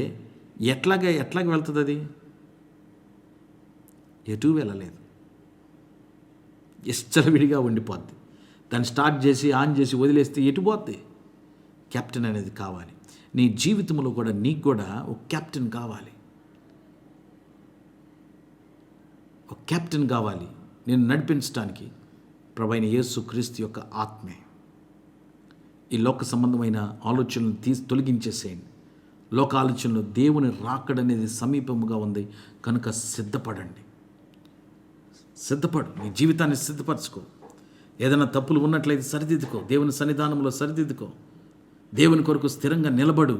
ఎట్లాగ వెళ్తుంది? అది ఎటు వెళ్ళలేదు, విడిగా ఉండిపోద్ది. దాన్ని స్టార్ట్ చేసి ఆన్ చేసి వదిలేస్తే ఎటు పోద్ది? కెప్టెన్ అనేది కావాలి. నీ జీవితంలో కూడా నీకు కూడా ఒక కెప్టెన్ కావాలి, ఒక కెప్టెన్ కావాలి. నేను నడిపించడానికి ప్రభువైన యేసు క్రీస్తు యొక్క ఆత్మే. ఈ లోక సంబంధమైన ఆలోచనలు తొలగించేసేయండి. లోక ఆలోచనలు, దేవుని రాకడనేది సమీపముగా ఉంది కనుక సిద్ధపడండి. సిద్ధపడు, నీ జీవితాన్ని సిద్ధపరచుకో. ఏదైనా తప్పులు ఉన్నట్లయితే సరిదిద్దుకో, దేవుని సన్నిధానంలో సరిదిద్దుకో. దేవుని కొరకు స్థిరంగా నిలబడు,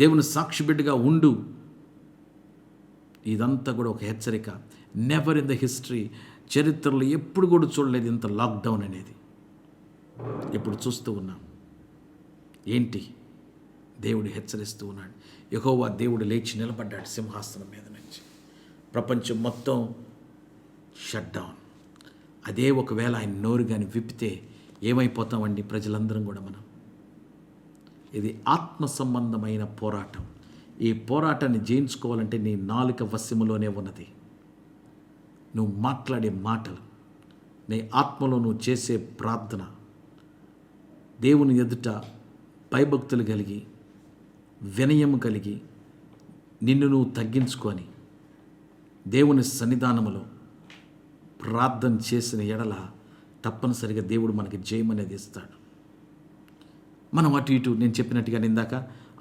దేవుని సాక్షి బిడ్డగా ఉండు. ఇదంతా కూడా ఒక హెచ్చరిక. నెవర్ ఇన్ ద హిస్టరీ, చరిత్రలో ఎప్పుడు కూడా చూడలేదు ఇంత లాక్డౌన్ అనేది. ఇప్పుడు చూస్తూ ఉన్నాం. ఏంటి? దేవుడు హెచ్చరిస్తూ ఉన్నాడు. యెహోవా దేవుడు లేచి నిలబడ్డాడు సింహాసనం మీద నుంచి. ప్రపంచం మొత్తం షట్ డౌన్. అదే ఒకవేళ ఆయన నోరు కానీ విప్పితే ఏమైపోతామండి ప్రజలందరం కూడా మనం? ఇది ఆత్మ సంబంధమైన పోరాటం. ఈ పోరాటాన్ని జయించుకోవాలంటే నీ నాలుక వశములోనే ఉన్నది. నువ్వు మాట్లాడే మాటలు, నీ ఆత్మలో నువ్వు చేసే ప్రార్థన, దేవుని ఎదుట భయభక్తులు కలిగి, వినయము కలిగి, నిన్ను నువ్వు తగ్గించుకొని దేవుని సన్నిధానములో ప్రార్థన చేసిన ఎడల తప్పనిసరిగా దేవుడు మనకి జయం అనేది ఇస్తాడు. మనం అటు ఇటు, నేను చెప్పినట్టుగా ఇందాక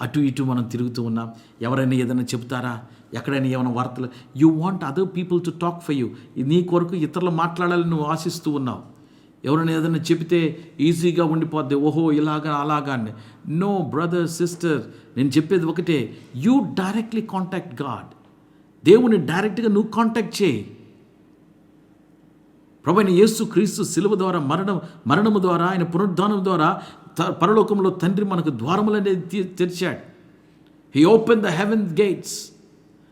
అటు ఇటు మనం తిరుగుతూ ఉన్నాం. ఎవరైనా ఏదైనా చెబుతారా, ఎక్కడైనా ఏమైనా వార్తలు, you want other people to talk for you. నీ కొరకు ఇతరులు మాట్లాడాలని నువ్వు ఆశిస్తూ ఉన్నావు. ఎవరైనా ఏదైనా చెబితే ఈజీగా ఉండిపోద్ది, ఓహో ఇలాగా అలాగా అని. నో బ్రదర్, సిస్టర్, నేను చెప్పేది ఒకటే, యూ డైరెక్ట్లీ కాంటాక్ట్ గాడ్. దేవుని డైరెక్ట్గా నువ్వు కాంటాక్ట్ చేయి. ప్రభువైన యేసు క్రీస్తు శిలువ ద్వారా, మరణము ద్వారా, ఆయన పునరుద్ధానం ద్వారా పరలోకంలో తండ్రి మనకు ద్వారములు అనేది తెరిచాడు. He open the heaven gates.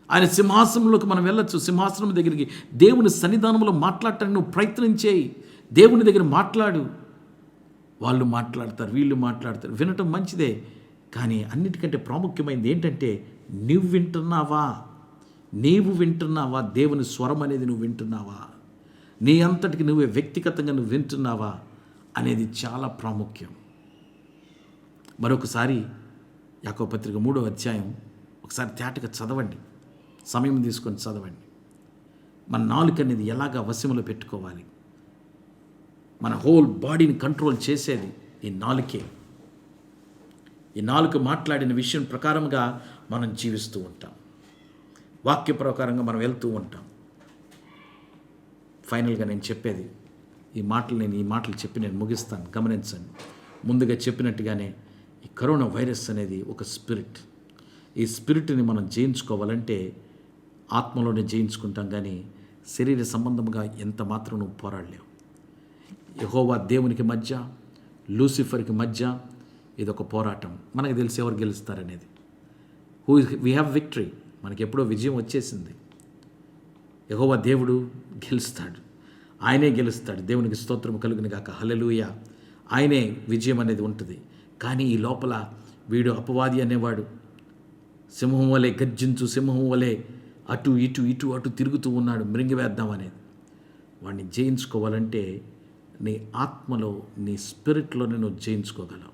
ఆయన సింహాసనంలోకి మనం వెళ్ళొచ్చు. సింహాసనం దగ్గరికి, దేవుని సన్నిధానంలో మాట్లాడటానికి నువ్వు ప్రయత్నం చేయి. దేవుని దగ్గర మాట్లాడు. వాళ్ళు మాట్లాడతారు, వీళ్ళు మాట్లాడతారు, వినటం మంచిదే. కానీ అన్నిటికంటే ప్రాముఖ్యమైనది ఏంటంటే, నీవు వింటున్నావా? దేవుని స్వరం అనేది నువ్వు వింటున్నావా? నీ అంతటికి నువ్వే వ్యక్తిగతంగా నువ్వు వింటున్నావా అనేది చాలా ప్రాముఖ్యం. మరొకసారి యాకోబు పత్రిక 3వ అధ్యాయం ఒకసారి తేటగా చదవండి, సమయం తీసుకొని చదవండి. మన నాలుక అనేది ఎలాగా వశములో పెట్టుకోవాలి. మన హోల్ బాడీని కంట్రోల్ చేసేది ఈ నాలుకే. ఈ నాలుక మాట్లాడిన విషయం ప్రకారంగా మనం జీవిస్తూ ఉంటాం. వాక్య ప్రకారంగా మనం వెళ్తూ ఉంటాం. ఫైనల్గా నేను చెప్పేది ఈ మాటలు చెప్పి నేను ముగిస్తాను. గమనించండి, ముందుగా చెప్పినట్టుగానే ఈ కరోనా వైరస్ అనేది ఒక స్పిరిట్. ఈ స్పిరిట్ని మనం జయించుకోవాలంటే ఆత్మలోనే జయించుకుంటాం, కానీ శరీర సంబంధంగా ఎంత మాత్రం నువ్వు పోరాడలేవు. యెహోవా దేవునికి మధ్య, లూసిఫర్కి మధ్య ఇదొక పోరాటం. మనకు తెలిసి ఎవరు గెలుస్తారనేది. We have victory. మనకి ఎప్పుడో విజయం వచ్చేసింది. యెహోవా దేవుడు గెలుస్తాడు, ఆయనే గెలుస్తాడు. దేవునికి స్తోత్రం కలుగును గాక. హల్లెలూయా. ఆయనే విజయం అనేది ఉంటుంది. కానీ ఈ లోపల వీడు అపవాది అనేవాడు సింహం వలె గర్జించు, సింహం వలె అటు ఇటు తిరుగుతూ ఉన్నాడు, మృంగివేద్దాం అనేది. వాడిని జయించుకోవాలంటే నీ ఆత్మలో, నీ స్పిరిట్లోనే నువ్వు జయించుకోగలవు.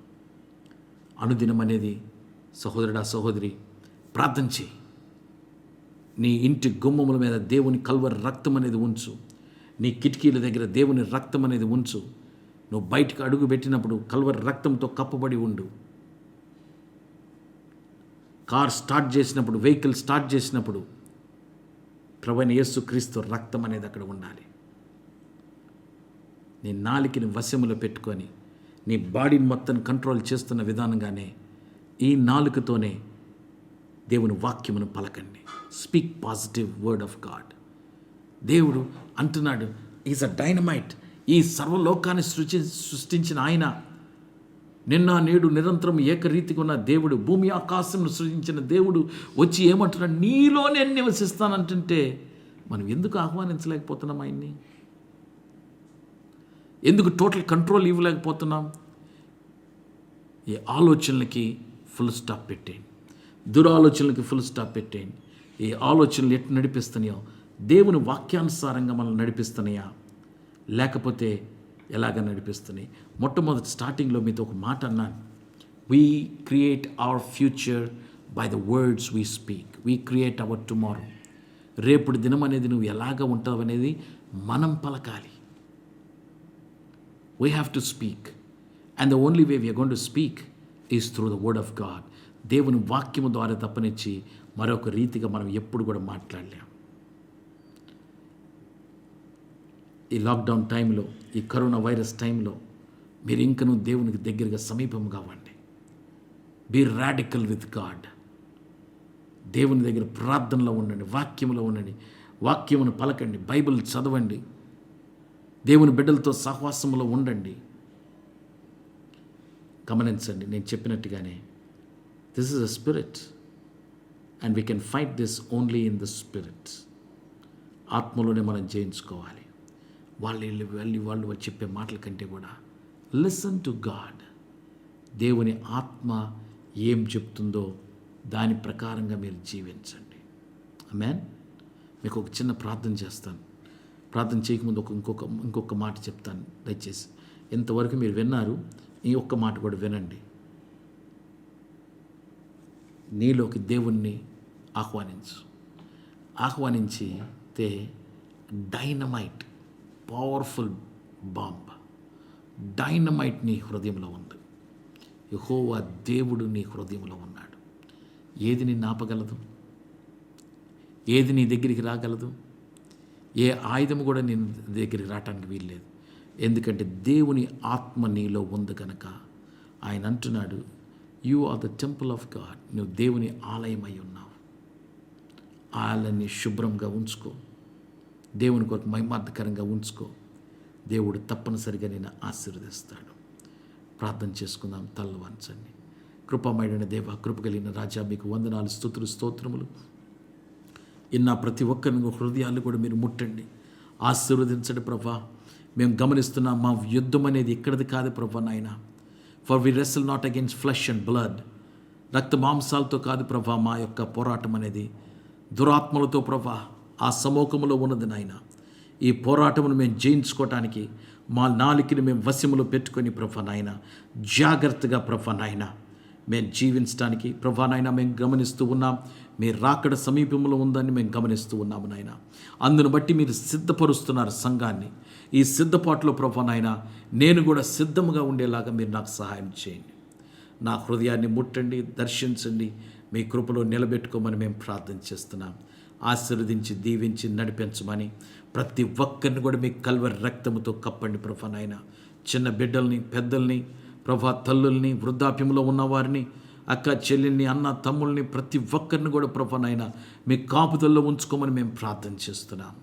అనుదినం అనేది సహోదరుడా, సహోదరి, ప్రార్థన చేయి. నీ ఇంటి గుమ్మముల మీద దేవుని కల్వరి రక్తం అనేది ఉంచు. నీ కిటికీల దగ్గర దేవుని రక్తం అనేది ఉంచు. నువ్వు బయటకు అడుగు పెట్టినప్పుడు కల్వరి రక్తంతో కప్పబడి ఉండు. కార్ స్టార్ట్ చేసినప్పుడు, వెహికల్ స్టార్ట్ చేసినప్పుడు ప్రభువైన యేసుక్రీస్తు రక్తం అనేది అక్కడ ఉండాలి. నీ నాలికని వశములో పెట్టుకొని నీ బాడీని మొత్తం కంట్రోల్ చేస్తున్న విధానంగానే ఈ నాలుకతోనే దేవుని వాక్యమును పలకండి. Speak positive word of God. దేవుడు అంటున్నాడు, ఈజ్ అ డైనమైట్. ఈ సర్వలోకాన్ని సృష్టించిన ఆయన, నిన్న నేడు నిరంతరం ఏకరీతిగా ఉన్న దేవుడు, భూమి ఆకాశంను సృజించిన దేవుడు వచ్చి ఏమంటున్నాడు, నీలో నేను నివసిస్తానంటుంటే మనం ఎందుకు ఆహ్వానించలేకపోతున్నాం ఆయన్ని? ఎందుకు టోటల్ కంట్రోల్ ఇవ్వలేకపోతున్నాం? ఈ ఆలోచనలకి ఫుల్ స్టాప్ పెట్టేయండి. దురాలోచనలకి ఫుల్ స్టాప్ పెట్టేయండి. ఈ ఆలోచనలు ఎట్టు నడిపిస్తున్నాయో దేవుని వాక్యానుసారంగా మనం నడిపిస్తున్నాయా, లేకపోతే ఎలాగ నడిపిస్తున్నాయి? మొట్టమొదటి స్టార్టింగ్లో మీతో ఒక మాట అన్నాను. We create our future by the words we speak. We create our tomorrow. రేపటి దినం అనేది నువ్వు ఎలాగ ఉంటావు అనేది మనం పలకాలి. We have to speak, and the only way we are going to speak is through the word of God. దేవుని వాక్యము ద్వారా తప్పనిచ్చి మరొక రీతిగా మనం ఎప్పుడు కూడా మాట్లాడలేం. ఈ లాక్డౌన్ టైంలో, ఈ కరోనా వైరస్ టైంలో మీరు ఇంకనూ దేవునికి దగ్గరగా సమీపం కావండి. Be radical with God. దేవుని దగ్గర ప్రార్థనలో ఉండండి, వాక్యంలో ఉండండి, వాక్యమును పలకండి, బైబిల్ చదవండి, దేవుని బిడ్డలతో సహవాసంలో ఉండండి. గమనించండి, నేను చెప్పినట్టుగానే this is a spirit and we can fight this only in the spirit. ఆత్మలోనే మనం జయించుకోవాలి. వాళ్ళు చెప్పే మాటల కంటే కూడా లిసన్ టు గాడ్. దేవుని ఆత్మ ఏం చెప్తుందో దాని ప్రకారంగా మీరు జీవించండి. ఆమేన్. మీకు ఒక చిన్న ప్రార్థన చేస్తాను. ప్రార్థన చేయకముందు ఇంకొక మాట చెప్తాను. దయచేసి ఇంతవరకు మీరు విన్నారు, ఈ ఒక్క మాట కూడా వినండి. నీలోకి దేవుణ్ణి ఆహ్వానించితే డైనమైట్, పవర్ఫుల్ బాంబ్, డైనమైట్ నీ హృదయంలో ఉంది. యెహోవా దేవుడు నీ హృదయంలో ఉన్నాడు. ఏది నిన్ను ఆపగలదు? ఏది నీ దగ్గరికి రాగలదు? ఏ ఆయుధము కూడా నీ దగ్గరికి రావటానికి వీల్లేదు. ఎందుకంటే దేవుని ఆత్మ నీలో ఉంది కనుక ఆయన అంటున్నాడు, you are the temple of God. నువ్వు దేవుని ఆలయమై ఉన్నావు. ఆలయాన్ని శుభ్రంగా ఉంచుకో, దేవుని కొరకు మహిమార్థకరంగా ఉంచుకో. దేవుడు తప్పనిసరిగా నేను ఆశీర్వదిస్తాడు. ప్రార్థన చేసుకుందాం. తలలు వంచండి. కృపమయుడైన దేవ, కృప కలిగిన రాజా, మీకు వందనాలు, స్తుతులు, స్తోత్రములు. ఇన్న ప్రతి ఒక్కరిని హృదయాలు కూడా మీరు ముట్టండి, ఆశీర్వదించండి ప్రభా. మేము గమనిస్తున్నాం, మా యుద్ధం అనేది ఇక్కడిది కాదు ప్రభా నాయన. For we wrestle not against flesh and blood. రక్త మాంసాలతో కాదు ప్రభా మా యొక్క పోరాటం అనేది, దురాత్మలతో ప్రభా ఆ సమూహములో ఉన్నది నాయన. ఈ పోరాటమును మేము జయించుకోవటానికి మా నాలుకని మేము వశములో పెట్టుకొని ప్రభా నాయన, జాగ్రత్తగా ప్రభా నాయన మేము జీవించడానికి ప్రభా నాయన మేము గమనిస్తూ ఉన్నాం. మీరు రాకడ సమీపంలో ఉందని మేము గమనిస్తూ ఉన్నాము నాయన. అందును బట్టి మీరు సిద్ధపరుస్తున్నారు సంఘాన్ని. ఈ సిద్ధపాటులో ప్రభా నాయన నేను కూడా సిద్ధముగా ఉండేలాగా మీరు నాకు సహాయం చేయండి. నా హృదయాన్ని ముట్టండి, దర్శించండి, మీ కృపలో నిలబెట్టుకోమని మేము ప్రార్థన చేస్తున్నాం. ఆశీర్వదించి దీవించి నడిపించమని ప్రతి ఒక్కరిని కూడా మీ కల్వరి రక్తముతో కప్పండి ప్రభా నాయన. చిన్న బిడ్డల్ని, పెద్దల్ని ప్రభా, తల్లుల్ని, వృద్ధాప్యంలో ఉన్నవారిని, అక్క చెల్లెల్ని, అన్న తమ్ముల్ని, ప్రతి ఒక్కరిని కూడా ప్రభా నాయన మీ కాపుదల్లో ఉంచుకోమని మేము ప్రార్థన చేస్తున్నాం.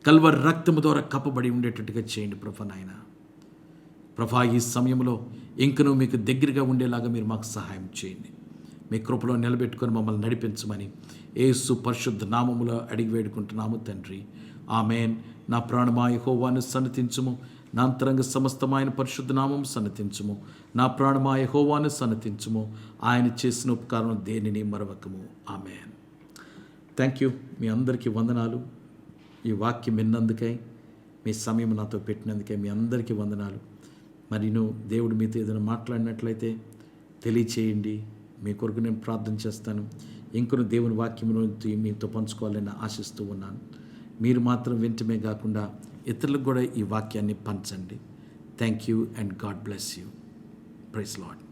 కల్వరి రక్తము ద్వారా కప్పబడి ఉండేటట్టుగా చేయండి ప్రభా నాయన. ప్రభా, ఈ సమయంలో ఇంకనూ మీకు దగ్గరగా ఉండేలాగా మీరు మాకు సహాయం చేయండి. మీ కృపలో నిలబెట్టుకొని మమ్మల్ని నడిపించమని యేసు పరిశుద్ధ నామములో అడిగి వేడుకుంటున్నాము తండ్రి. ఆమేన్. నా ప్రాణమా యెహోవాను సన్నతించుము, నా అంతరంగ సమస్తమైన పరిశుద్ధ నామం సన్నతించుము. నా ప్రాణమా యెహోవాను సన్నతించుము, ఆయన చేసిన ఉపకారం దేనిని మరవకము. ఆమేన్. Thank you. మీ అందరికీ వందనాలు. ఈ వాక్యం విన్నందుకై, మీ సమయం నాతో పెట్టినందుకై మీ అందరికీ వందనాలు. మరియు దేవుడు మీతో ఏదైనా మాట్లాడినట్లయితే తెలియచేయండి. మీ కొరకు నేను ప్రార్థన చేస్తాను. ఇంకొన్ని దేవుని వాక్యమును మీతో పంచుకోవాలని ఆశిస్తూ ఉన్నాను. మీరు మాత్రం వింటమే కాకుండా ఇతరులకు కూడా ఈ వాక్యాన్ని పంచండి. Thank you and God bless you. Praise lord.